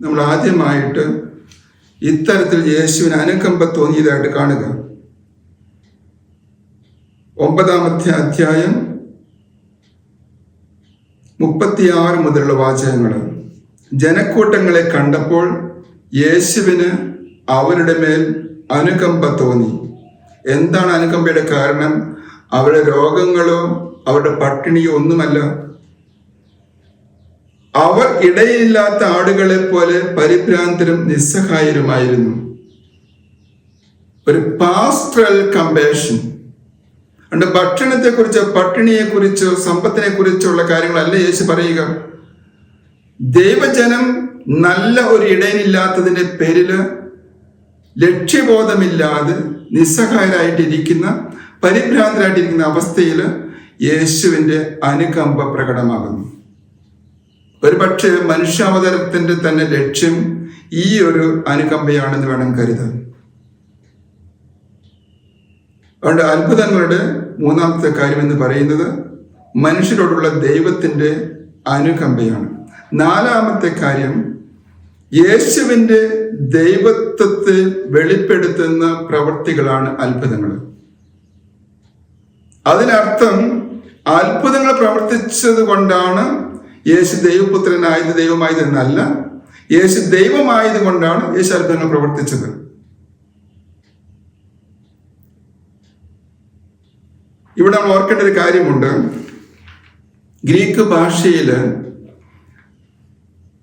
നമ്മൾ ആദ്യമായിട്ട് ഇത്തരത്തിൽ യേശുവിന് അനുകമ്പ തോന്നിയതായിട്ട് കാണുക. 9-ാമത്തെ അധ്യായം 36 മുതലുള്ള വാചകങ്ങൾ. ജനക്കൂട്ടങ്ങളെ കണ്ടപ്പോൾ യേശുവിന് അവരുടെ മേൽ അനുകമ്പ തോന്നി. എന്താണ് അനുകമ്പയുടെ കാരണം? അവരുടെ രോഗങ്ങളോ അവരുടെ പട്ടിണിയോ ഒന്നുമല്ല. അവർ ഇടയില്ലാത്ത ആടുകളെ പോലെ പരിഭ്രാന്തരും നിസ്സഹായരുമായിരുന്നു. ഒരു പാസ്റ്ററൽ കമ്പാഷൻ. അതുകൊണ്ട് ഭക്ഷണത്തെക്കുറിച്ചോ പട്ടിണിയെക്കുറിച്ചോ സമ്പത്തിനെ കുറിച്ചുള്ള കാര്യങ്ങളല്ല യേശു പറയുക. ദൈവജനം നല്ല ഒരു ഇടയിലില്ലാത്തതിന്റെ പേരില് ലക്ഷ്യബോധമില്ലാതെ നിസ്സഹായരായിട്ടിരിക്കുന്ന, പരിഭ്രാന്തരായിട്ടിരിക്കുന്ന അവസ്ഥയിൽ യേശുവിൻ്റെ അനുകമ്പ പ്രകടമാകുന്നു. ഒരു പക്ഷേ മനുഷ്യാവതാരത്തിന്റെ തന്നെ ലക്ഷ്യം ഈ ഒരു അനുകമ്പയാണെന്ന് വേണം കരുതാൻ. അതുകൊണ്ട് അത്ഭുതങ്ങളുടെ മൂന്നാമത്തെ കാര്യം എന്ന് പറയുന്നത് മനുഷ്യരോടുള്ള ദൈവത്തിന്റെ അനുകമ്പയാണ്. നാലാമത്തെ കാര്യം യേശുവിൻ്റെ ദൈവത്വത്തെ വെളിപ്പെടുത്തുന്ന പ്രവൃത്തികളാണ് അത്ഭുതങ്ങൾ. അതിനർത്ഥം അത്ഭുതങ്ങൾ പ്രവർത്തിച്ചത് കൊണ്ടാണ് യേശു ദൈവപുത്രനായത്, ദൈവമായത് എന്നല്ല. യേശു ദൈവമായത് കൊണ്ടാണ് യേശു അത്ഭുതങ്ങൾ പ്രവർത്തിച്ചത്. ഇവിടെ നമ്മൾ ഓർക്കേണ്ട ഒരു കാര്യമുണ്ട്. ഗ്രീക്ക് ഭാഷയിൽ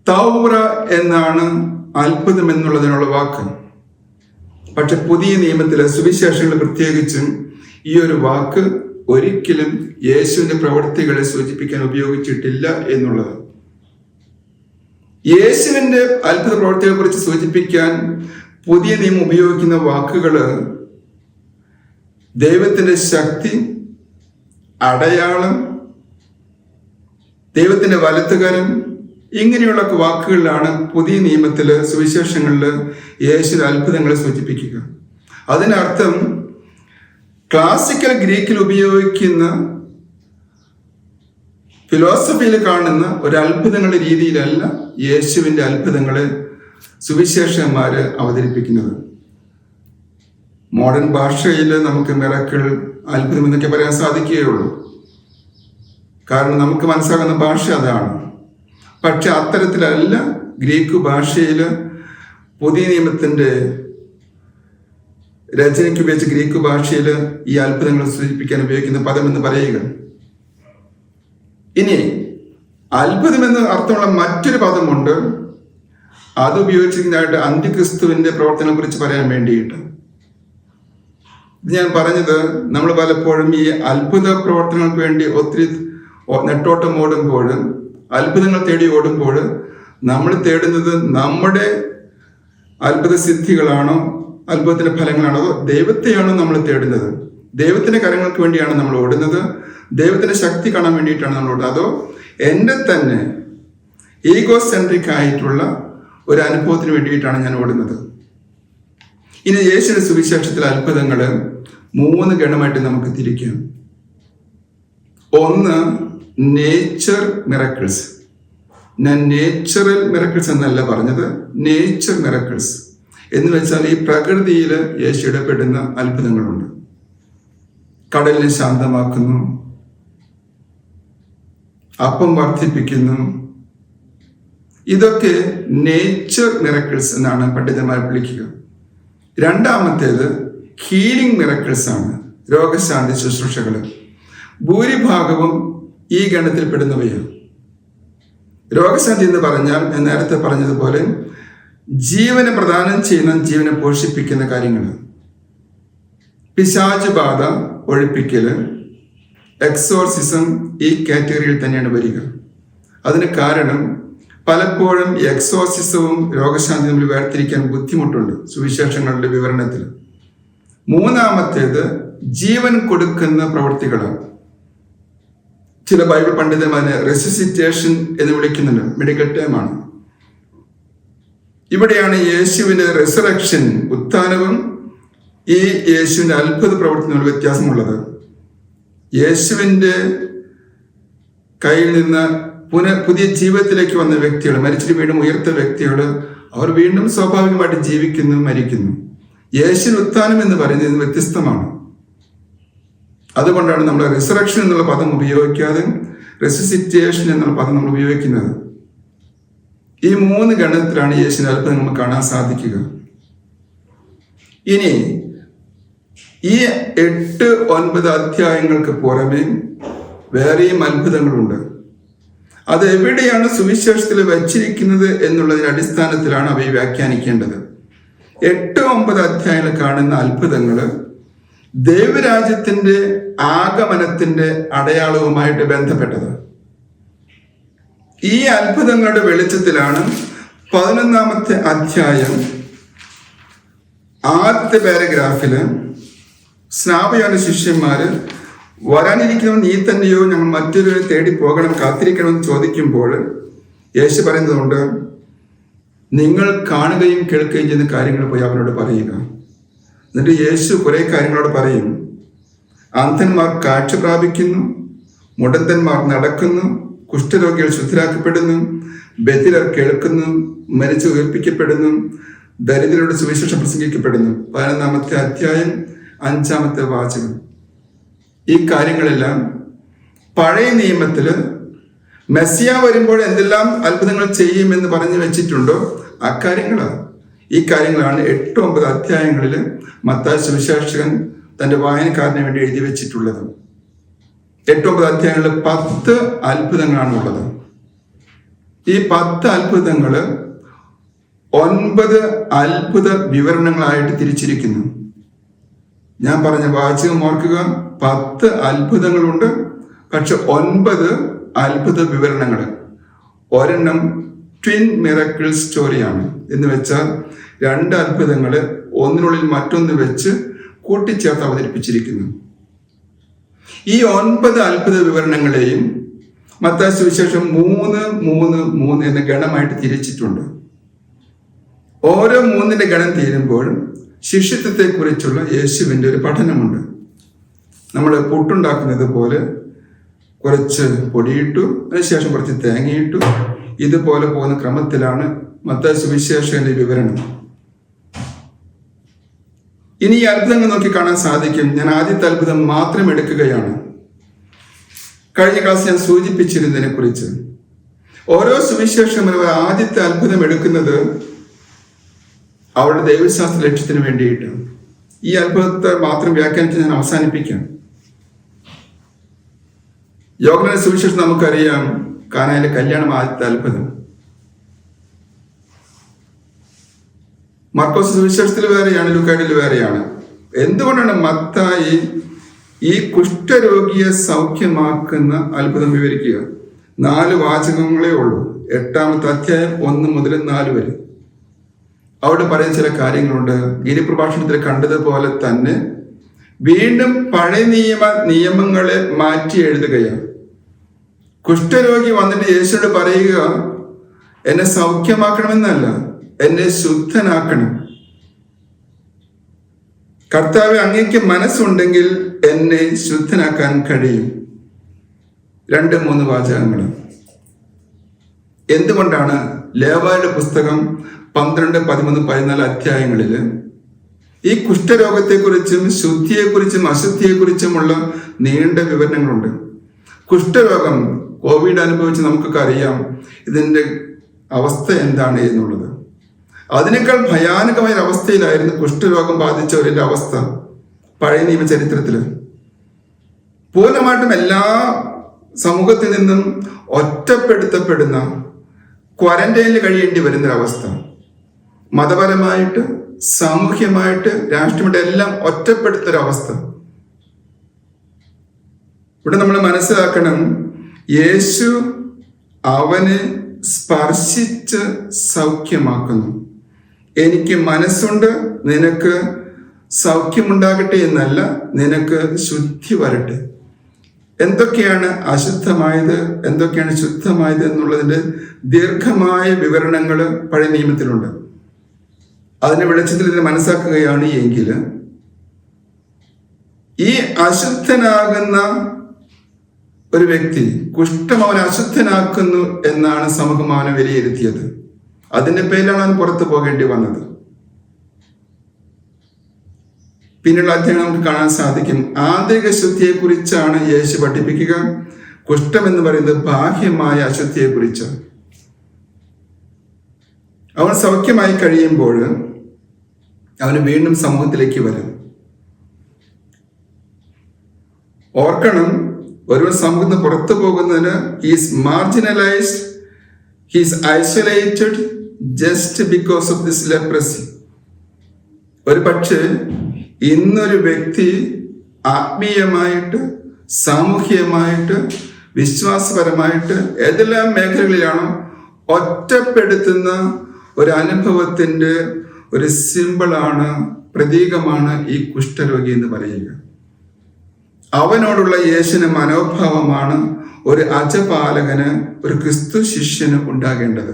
തൗറ എന്നാണ് അത്ഭുതം എന്നുള്ളതിനുള്ള വാക്ക്. പക്ഷെ പുതിയ നിയമത്തിലെ സുവിശേഷങ്ങൾ പ്രത്യേകിച്ചും ഈ ഒരു വാക്ക് ഒരിക്കലും യേശുവിന്റെ പ്രവൃത്തികളെ സൂചിപ്പിക്കാൻ ഉപയോഗിച്ചിട്ടില്ല എന്നുള്ളത്. യേശുവിന്റെ അത്ഭുത പ്രവൃത്തികളെ കുറിച്ച് സൂചിപ്പിക്കാൻ പുതിയ നിയമം ഉപയോഗിക്കുന്ന വാക്കുകൾ ദൈവത്തിന്റെ ശക്തി, അടയാളം, ദൈവത്തിന്റെ വലത്തുകരം, ഇങ്ങനെയുള്ള വാക്കുകളിലാണ് പുതിയ നിയമത്തില് സുവിശേഷങ്ങളിൽ യേശുവിന്റെ അത്ഭുതങ്ങളെ സൂചിപ്പിക്കുക. അതിനർത്ഥം ക്ലാസിക്കൽ ഗ്രീക്കിൽ ഉപയോഗിക്കുന്ന ഫിലോസഫിയിൽ കാണുന്ന ഒരു അത്ഭുതങ്ങളുടെ രീതിയിലല്ല യേശുവിന്റെ അത്ഭുതങ്ങളെ സുവിശേഷന്മാര് അവതരിപ്പിക്കുന്നത്. മോഡേൺ ഭാഷയിൽ നമുക്ക് മിറക്കിൾ, അത്ഭുതം എന്നൊക്കെ പറയാൻ സാധിക്കുകയുള്ളൂ. കാരണം നമുക്ക് മനസ്സിലാകുന്ന ഭാഷ അതാണ്. പക്ഷെ അത്തരത്തിലല്ല ഗ്രീക്ക് ഭാഷയിൽ പുതിയ നിയമത്തിൻ്റെ രചനയ്ക്ക് ഉപയോഗിച്ച ഗ്രീക്ക് ഭാഷയിൽ ഈ അത്ഭുതങ്ങൾ സൂചിപ്പിക്കാൻ ഉപയോഗിക്കുന്ന പദമെന്ന് പറയുക. ഇനി അത്ഭുതമെന്ന് അർത്ഥമുള്ള മറ്റൊരു പദമുണ്ട്. അത് ഉപയോഗിച്ചിരിക്കുന്നതായിട്ട് അന്ത്യക്രിസ്തുവിന്റെ പ്രവർത്തനങ്ങളെ കുറിച്ച് പറയാൻ വേണ്ടിയിട്ട്. ഇത് ഞാൻ പറഞ്ഞത്, നമ്മൾ പലപ്പോഴും ഈ അത്ഭുത പ്രവർത്തനങ്ങൾക്ക് വേണ്ടി ഒത്തിരി നെട്ടോട്ടം ഓടുമ്പോൾ, അത്ഭുതങ്ങൾ തേടി ഓടുമ്പോൾ നമ്മൾ തേടുന്നത് നമ്മുടെ അത്ഭുത സിദ്ധികളാണോ, അത്ഭുതത്തിന്റെ ഫലങ്ങളാണോ, അതോ ദൈവത്തെയാണോ നമ്മൾ തേടുന്നത്? ദൈവത്തിന്റെ കാര്യങ്ങൾക്ക് വേണ്ടിയാണ് നമ്മൾ ഓടുന്നത്, ദൈവത്തിന്റെ ശക്തി കാണാൻ വേണ്ടിയിട്ടാണ് നമ്മൾ ഓടുന്നത്, അതോ എൻ്റെ തന്നെ ഈഗോ സെൻട്രിക് ആയിട്ടുള്ള ഒരു അനുഭവത്തിന് വേണ്ടിയിട്ടാണ് ഞാൻ ഓടുന്നത്? ഇനി യേശുവിന്റെ സുവിശേഷത്തിലെ അത്ഭുതങ്ങൾ 3 ഗണമായിട്ട് നമുക്ക് തിരിക്കാം. ഒന്ന്, നേച്ചർ മിറക്കിൾസ്. ഞാൻ നേച്ചുറൽ മിറക്കിൾസ് എന്നല്ല പറഞ്ഞത്, നേച്ചർ മിറക്കിൾസ് എന്ന് വെച്ചാൽ ഈ പ്രകൃതിയിൽ യേശു ഇടപെടുന്ന അത്ഭുതങ്ങളുണ്ട്. കടലിനെ ശാന്തമാക്കുന്നു, അപ്പം വർദ്ധിപ്പിക്കുന്നു. ഇതൊക്കെ നേച്ചർ മിറക്കിൾസ് എന്നാണ് പണ്ഡിതന്മാർ വിളിക്കുക. രണ്ടാമത്തേത് ഹീലിംഗ് മിറക്കിൾസ് ആണ്, രോഗശാന്തി ശുശ്രൂഷകൾ. ഭൂരിഭാഗവും ഈ ഗണത്തിൽ പെടുന്നവയാണ്. രോഗശാന്തി എന്ന് പറഞ്ഞാൽ ഞാൻ നേരത്തെ പറഞ്ഞതുപോലെ ജീവനെ പ്രദാനം ചെയ്യുന്ന, ജീവനെ പോഷിപ്പിക്കുന്ന കാര്യങ്ങൾ. പിശാച് ബാധ ഒഴിപ്പിക്കൽ, എക്സോർസിസം ഈ കാറ്റഗറിയിൽ തന്നെയാണ് വരിക. അതിന് കാരണം പലപ്പോഴും എക്സോർസിസവും രോഗശാന്തി തമ്മിൽ വേർതിരിക്കാൻ ബുദ്ധിമുട്ടുണ്ട് സുവിശേഷങ്ങളുടെ വിവരണത്തിൽ. മൂന്നാമത്തേത് ജീവൻ കൊടുക്കുന്ന പ്രവൃത്തികളാണ്. ചില ബൈബിൾ പണ്ഡിതന്മാരെ റെസിസിറ്റേഷൻ എന്ന് വിളിക്കുന്നുണ്ട്, മെഡിക്കൽ ടേമാണ്. ഇവിടെയാണ് യേശുവിന്റെ റിസറക്ഷൻ, ഉത്ഥാനവും ഈ യേശുവിന്റെ അത്ഭുത പ്രവർത്തനങ്ങൾ വ്യത്യാസമുള്ളത്. യേശുവിന്റെ കയ്യിൽ നിന്ന് പുതിയ ജീവിതത്തിലേക്ക് വന്ന വ്യക്തികൾ, മരിച്ചിട്ട് വീണ്ടും ഉയർത്ത വ്യക്തികൾ, അവർ വീണ്ടും സ്വാഭാവികമായിട്ട് ജീവിക്കുന്നു, മരിക്കുന്നു. യേശുവിന്റെ ഉത്ഥാനം എന്ന് പറയുന്നത് വ്യത്യസ്തമാണ്. അതുകൊണ്ടാണ് നമ്മൾ റിസറക്ഷൻ എന്നുള്ള പദം ഉപയോഗിക്കാതെ റെസിസിറ്റേഷൻ എന്നുള്ള പദം നമ്മൾ ഉപയോഗിക്കുന്നത്. ഈ 3 ഗണത്തിലാണ് യേശുവിന്റെ അത്ഭുതം നമുക്ക് കാണാൻ സാധിക്കുക. ഇനി ഈ 8-9 അധ്യായങ്ങൾക്ക് പുറമെ വേറെയും അത്ഭുതങ്ങളുണ്ട്. അത് എവിടെയാണ് സുവിശേഷത്തിൽ വച്ചിരിക്കുന്നത് എന്നുള്ളതിന്റെ അടിസ്ഥാനത്തിലാണ് അവയെ വ്യാഖ്യാനിക്കേണ്ടത്. 8-9 അധ്യായങ്ങൾ കാണുന്ന അത്ഭുതങ്ങൾ ദൈവരാജ്യത്തിന്റെ ആഗമനത്തിന്റെ അടയാളവുമായിട്ട് ബന്ധപ്പെട്ടത്. ഈ അത്ഭുതങ്ങളുടെ വെളിച്ചത്തിലാണ് 11-ാമത്തെ അധ്യായം ആദ്യത്തെ പാരഗ്രാഫില് സ്നാപയോന്റെ ശിഷ്യന്മാര് വരാനിരിക്കുന്നവൻ നീ തന്നെയോ, ഞങ്ങൾ മറ്റൊരു തേടി പോകണം, കാത്തിരിക്കണമെന്ന് ചോദിക്കുമ്പോൾ യേശു പറയുന്നതുകൊണ്ട് നിങ്ങൾ കാണുകയും കേൾക്കുകയും ചെയ്യുന്ന കാര്യങ്ങൾ പോയി അവനോട് പറയുക. എന്നിട്ട് യേശു കുറെ കാര്യങ്ങളോട് പറയും. അന്ധന്മാർ കാഴ്ച പ്രാപിക്കുന്നു, മുടന്തന്മാർ നടക്കുന്നു, കുഷ്ഠരോഗികൾ ശുദ്ധരാക്കപ്പെടുന്നു, ബധിരർ കേൾക്കുന്നു, മരിച്ചു ഉയർപ്പിക്കപ്പെടുന്നു, ദരിദ്രരുടെ സുവിശേഷം പ്രസംഗിക്കപ്പെടുന്നു. 11-ാമത്തെ അധ്യായം 5-ാമത്തെ വാചകം. ഈ കാര്യങ്ങളെല്ലാം പഴയ നിയമത്തില് മെസ്സിയ വരുമ്പോൾ എന്തെല്ലാം അത്ഭുതങ്ങൾ ചെയ്യുമെന്ന് പറഞ്ഞു വെച്ചിട്ടുണ്ടോ അക്കാര്യങ്ങളാണ്. ഈ കാര്യങ്ങളാണ് 8-9 അധ്യായങ്ങളിൽ മത്തായി സുവിശേഷകൻ തന്റെ വായനക്കാരന് വേണ്ടി എഴുതി വെച്ചിട്ടുള്ളത്. 8-9 അധ്യായങ്ങളിൽ 10 അത്ഭുതങ്ങളാണ് ഉള്ളത്. ഈ 10 അത്ഭുതങ്ങൾ 9 അത്ഭുത വിവരണങ്ങളായിട്ട് തിരിച്ചിരിക്കുന്നു. ഞാൻ പറഞ്ഞ വാചകം ഓർക്കുക, 10 അത്ഭുതങ്ങളുണ്ട്, പക്ഷെ 9 അത്ഭുത വിവരണങ്ങൾ. ഒരെണ്ണം ട്വിൻ മിറക്കിൾ സ്റ്റോറിയാണ്. എന്ന് വെച്ചാൽ 2 അത്ഭുതങ്ങൾ ഒന്നിനുള്ളിൽ മറ്റൊന്ന് വെച്ച് കൂട്ടിച്ചേർത്ത് അവതരിപ്പിച്ചിരിക്കുന്നു. ഈ 9 അത്ഭുത വിവരണങ്ങളെയും മത്തായി സുവിശേഷം 3-3-3 എന്ന ഗണമായിട്ട് തിരിച്ചിട്ടുണ്ട്. ഓരോ 3ന്റെ ഗണം തീരുമ്പോഴും ശിഷ്യത്വത്തെ കുറിച്ചുള്ള യേശുവിന്റെ ഒരു പഠനമുണ്ട്. നമ്മൾ പുട്ടുണ്ടാക്കുന്നത് പോലെ കുറച്ച് പൊടിയിട്ടു, അതിനുശേഷം കുറച്ച് തേങ്ങയിട്ടു, ഇതുപോലെ പോകുന്ന ക്രമത്തിലാണ് മത്തായി സുവിശേഷന്റെ വിവരണം. ഇനി ഈ അത്ഭുതങ്ങൾ നോക്കി കാണാൻ സാധിക്കും. ഞാൻ ആദ്യത്തെ അത്ഭുതം മാത്രം എടുക്കുകയാണ്. കഴിഞ്ഞ ക്ലാസ് ഞാൻ സൂചിപ്പിച്ചിരുന്നതിനെ കുറിച്ച് ഓരോ സുവിശേഷം ആദ്യത്തെ അത്ഭുതം എടുക്കുന്നത് അവരുടെ ദൈവശാസ്ത്ര ലക്ഷ്യത്തിന് വേണ്ടിയിട്ട്. ഈ അത്ഭുതത്തെ മാത്രം വ്യാഖ്യാനിച്ച് ഞാൻ അവസാനിപ്പിക്കാം. യോഹന്നാന്റെ സുവിശേഷം നമുക്കറിയാം, കാനായിലെ കല്യാണം ആദ്യത്തെ അത്ഭുതം. മർക്കോസ് സുവിശേഷത്തിൽ വേറെയാണ്, ലൂക്കായിൽ വേറെയാണ്. എന്തുകൊണ്ടാണ് മത്തായി ഈ കുഷ്ഠരോഗിയെ സൗഖ്യമാക്കുന്ന അത്ഭുതം വിവരിക്കുക? 4 വാചകങ്ങളേ ഉള്ളൂ. 8-ാമത്തെ അധ്യായം 1 മുതൽ 4 വരെ. അവിടെ പറയുന്ന ചില കാര്യങ്ങളുണ്ട്. ഗിരിപ്രഭാഷണത്തിൽ കണ്ടതുപോലെ തന്നെ വീണ്ടും പഴയ നിയമങ്ങളെ മാറ്റി എഴുതുകയാണ്. കുഷ്ഠരോഗി വന്നിട്ട് യേശുവോട് പറയുക, എന്നെ സൗഖ്യമാക്കണമെന്നല്ല, എന്നെ ശുദ്ധനാക്കണം. കർത്താവേ, അങ്ങേക്ക് മനസ്സുണ്ടെങ്കിൽ എന്നെ ശുദ്ധനാക്കാൻ കഴിയും. 2-3 വാചകങ്ങൾ. എന്തുകൊണ്ടാണ് ലേവായുടെ പുസ്തകം 12, 13, 14 അധ്യായങ്ങളിൽ ഈ കുഷ്ഠരോഗത്തെക്കുറിച്ചും ശുദ്ധിയെക്കുറിച്ചും അശുദ്ധിയെക്കുറിച്ചുമുള്ള നീണ്ട വിവരണങ്ങളുണ്ട്? കുഷ്ഠരോഗം, കോവിഡ് അനുഭവിച്ച് നമുക്കൊക്കെ അറിയാം ഇതിൻ്റെ അവസ്ഥ എന്താണ് എന്നുള്ളത്. അതിനേക്കാൾ ഭയാനകമായ അവസ്ഥയിലായിരുന്നു കുഷ്ഠരോഗം ബാധിച്ചവരുടെ അവസ്ഥ പഴയ നിയമ ചരിത്രത്തിൽ. പൂർണ്ണമായിട്ടും എല്ലാ സമൂഹത്തിൽ നിന്നും ഒറ്റപ്പെടുത്തപ്പെടുന്ന, ക്വാറന്റൈനിൽ കഴിയേണ്ടി വരുന്നൊരവസ്ഥ. മതപരമായിട്ട്, സാമൂഹ്യമായിട്ട്, രാഷ്ട്രീയമായിട്ട് എല്ലാം ഒറ്റപ്പെടുത്തൊരവസ്ഥ. ഇവിടെ നമ്മൾ മനസ്സിലാക്കണം, യേശു അവനെ സ്പർശിച്ച് സൗഖ്യമാക്കുന്നു. എനിക്ക് മനസ്സുണ്ട്, നിനക്ക് സൗഖ്യമുണ്ടാകട്ടെ എന്നല്ല, നിനക്ക് ശുദ്ധി വരട്ടെ. എന്തൊക്കെയാണ് അശുദ്ധമായത്, എന്തൊക്കെയാണ് ശുദ്ധമായത് എന്നുള്ളതിൻ്റെ ദീർഘമായ വിവരണങ്ങൾ പഴയ നിയമത്തിലുണ്ട്. അതിന്റെ വെളിച്ചത്തിൽ ഇതിനെ മനസ്സിലാക്കുകയാണ് എങ്കിൽ ഈ അശുദ്ധനാകുന്ന ഒരു വ്യക്തി, കുഷ്ഠം അവനെ അശുദ്ധനാക്കുന്നു എന്നാണ് സമൂഹം അവനെ വിലയിരുത്തിയത്. അതിന്റെ പേരിലാണ് അവൻ പുറത്തു പോകേണ്ടി വന്നത്. പിന്നെയുള്ള അധ്യായം നമുക്ക് കാണാൻ സാധിക്കും, ആന്തരിക ശുദ്ധിയെ കുറിച്ചാണ് യേശു പഠിപ്പിക്കുക. കുഷ്ഠം എന്ന് പറയുന്നത് ബാഹ്യമായ അശുദ്ധിയെ കുറിച്ച്. അവൻ സൗഖ്യമായി കഴിയുമ്പോൾ അവന് വീണ്ടും സമൂഹത്തിലേക്ക് വരും. ഓർക്കണം, ഒരുവൻ സമൂഹത്തിന് പുറത്തു പോകുന്നതിന് he's marginalised, he's isolated just because of this leprosy. ഒരു പക്ഷേ ഇന്നൊരു വ്യക്തി ആത്മീയമായിട്ട്, സാമൂഹികമായിട്ട്, വിശ്വാസപരമായിട്ട് ഏതെല്ലാം മേഖലകളിലാണോ ഒറ്റപ്പെടുത്തുന്ന ഒരു അനുഭവത്തിൻ്റെ ഒരു സിമ്പിളാണ്, പ്രതീകമാണ് ഈ കുഷ്ഠരോഗി എന്ന് പറയുക. അവനോടുള്ള യേശുവിന്റെ മനോഭാവമാണ് ഒരു അജപാലകന്, ഒരു ക്രിസ്തു ശിഷ്യന് ഉണ്ടാകേണ്ടത്.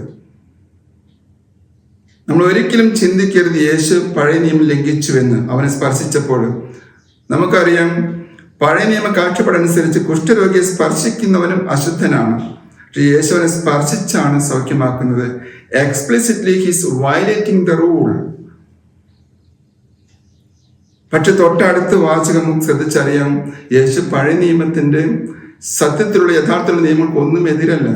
നമ്മൾ ഒരിക്കലും ചിന്തിക്കരുത് യേശു പഴയ നിയമം ലംഘിച്ചുവെന്ന്. അവനെ സ്പർശിച്ചപ്പോൾ നമുക്കറിയാം, പഴയ നിയമ കാഴ്ചപ്പാടനുസരിച്ച് കുഷ്ഠരോഗിയെ സ്പർശിക്കുന്നവനും അശുദ്ധനാണ്. പക്ഷെ യേശുവിനെ സ്പർശിച്ചാണ് സൗഖ്യമാക്കുന്നത്. Explicitly he's violating the rule. പക്ഷെ തൊട്ടടുത്ത വാചകം ശ്രദ്ധിച്ചറിയാം, യേശു പഴയ നിയമത്തിന്റെ സത്യത്തിലുള്ള യഥാർത്ഥത്തിലുള്ള നിയമങ്ങൾക്ക് ഒന്നും എതിരല്ല.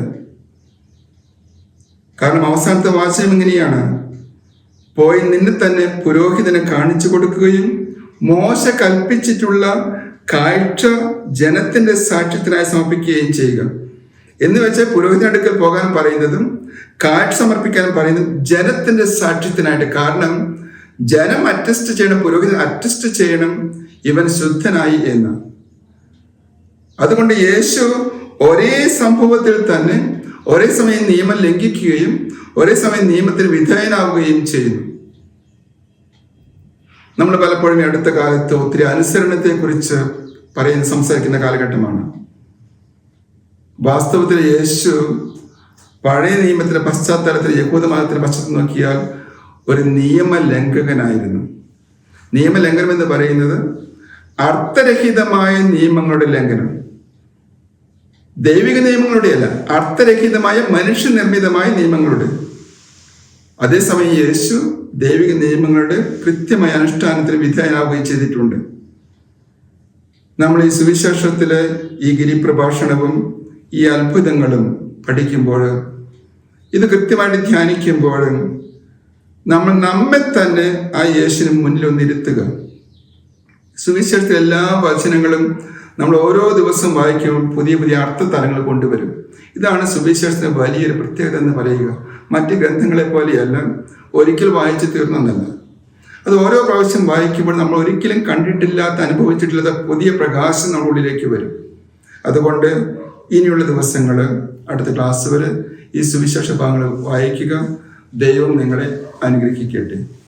കാരണം അവസാനത്തെ വാചകം എങ്ങനെയാണ്? പോയി നിന്നെ തന്നെ പുരോഹിതനെ കാണിച്ചു കൊടുക്കുകയും മോശ കൽപ്പിച്ചിട്ടുള്ള കാഴ്ച ജനത്തിന്റെ സാക്ഷ്യത്തിനായി സമർപ്പിക്കുകയും ചെയ്യുക. എന്ന് വെച്ചാൽ പുരോഹിതന്റെ അടുക്കൽ പോകാൻ പറയുന്നതും കാഴ്ച സമർപ്പിക്കാൻ പറയുന്നതും ജനത്തിന്റെ സാക്ഷ്യത്തിനായിട്ട്. കാരണം ജനം അറ്റസ്റ്റ് ചെയ്യണം, പുരോഹിതൻ അറ്റസ്റ്റ് ചെയ്യണം ഇവൻ ശുദ്ധനായി എന്ന്. അതുകൊണ്ട് യേശു ഒരേ സംഭവത്തിൽ തന്നെ ഒരേ സമയം നിയമം ലംഘിക്കുകയും ഒരേ സമയം നിയമത്തിന് വിധേയനാവുകയും ചെയ്യുന്നു. നമ്മൾ പലപ്പോഴും അടുത്ത കാലത്ത് ഒത്തിരി അനുസരണത്തെക്കുറിച്ച് സംസാരിക്കുന്ന കാലഘട്ടമാണ്. വാസ്തവത്തിൽ യേശു പഴയ നിയമത്തിന്റെ പശ്ചാത്തലത്തിൽ, യഹൂദ മതത്തിന്റെ പശ്ചാത്തലം നോക്കിയാൽ ഒരു നിയമലംഘകനായിരുന്നു. നിയമലംഘനം എന്ന് പറയുന്നത് അർത്ഥരഹിതമായ നിയമങ്ങളുടെ ലംഘനം. ദൈവിക നിയമങ്ങളുടെ അല്ല, അർത്ഥരഹിതമായ മനുഷ്യനിർമ്മിതമായ നിയമങ്ങളുടെ. അതേസമയം യേശു ദൈവിക നിയമങ്ങളുടെ കൃത്യമായ അനുഷ്ഠാനത്തിന് വിധേയനാവുകയും ചെയ്തിട്ടുണ്ട്. നമ്മൾ ഈ സുവിശേഷത്തിലെ ഈ ഗിരിപ്രഭാഷണവും ഈ അത്ഭുതങ്ങളും പഠിക്കുമ്പോൾ ഇത് കൃത്യമായിട്ട് ധ്യാനിക്കുമ്പോൾ നമ്മൾ നമ്മെ തന്നെ ആ യേശുവിന് മുന്നിൽ ഒന്നിരുത്തുക. സുവിശേഷത്തിലെ എല്ലാ വചനങ്ങളും നമ്മൾ ഓരോ ദിവസം വായിക്കുമ്പോൾ പുതിയ പുതിയ അർത്ഥതലങ്ങൾ കൊണ്ടുവരും. ഇതാണ് സുവിശേഷത്തിന് വലിയൊരു പ്രത്യേകത എന്ന് പറയുക. മറ്റ് ഗ്രന്ഥങ്ങളെ പോലെയല്ല ഒരിക്കൽ വായിച്ചു തീർന്നെന്നല്ല. അത് ഓരോ പ്രാവശ്യം വായിക്കുമ്പോൾ നമ്മൾ ഒരിക്കലും കണ്ടിട്ടില്ലാത്ത അനുഭവിച്ചിട്ടില്ലാത്ത പുതിയ പ്രകാശം നമ്മുടെ ഉള്ളിലേക്ക് വരും. അതുകൊണ്ട് ഇനിയുള്ള ദിവസങ്ങൾ അടുത്ത ക്ലാസ് വരെ ഈ സുവിശേഷ ഭാഗങ്ങൾ വായിക്കുക. ദൈവം നിങ്ങളെ അനുഗ്രഹിക്കട്ടെ.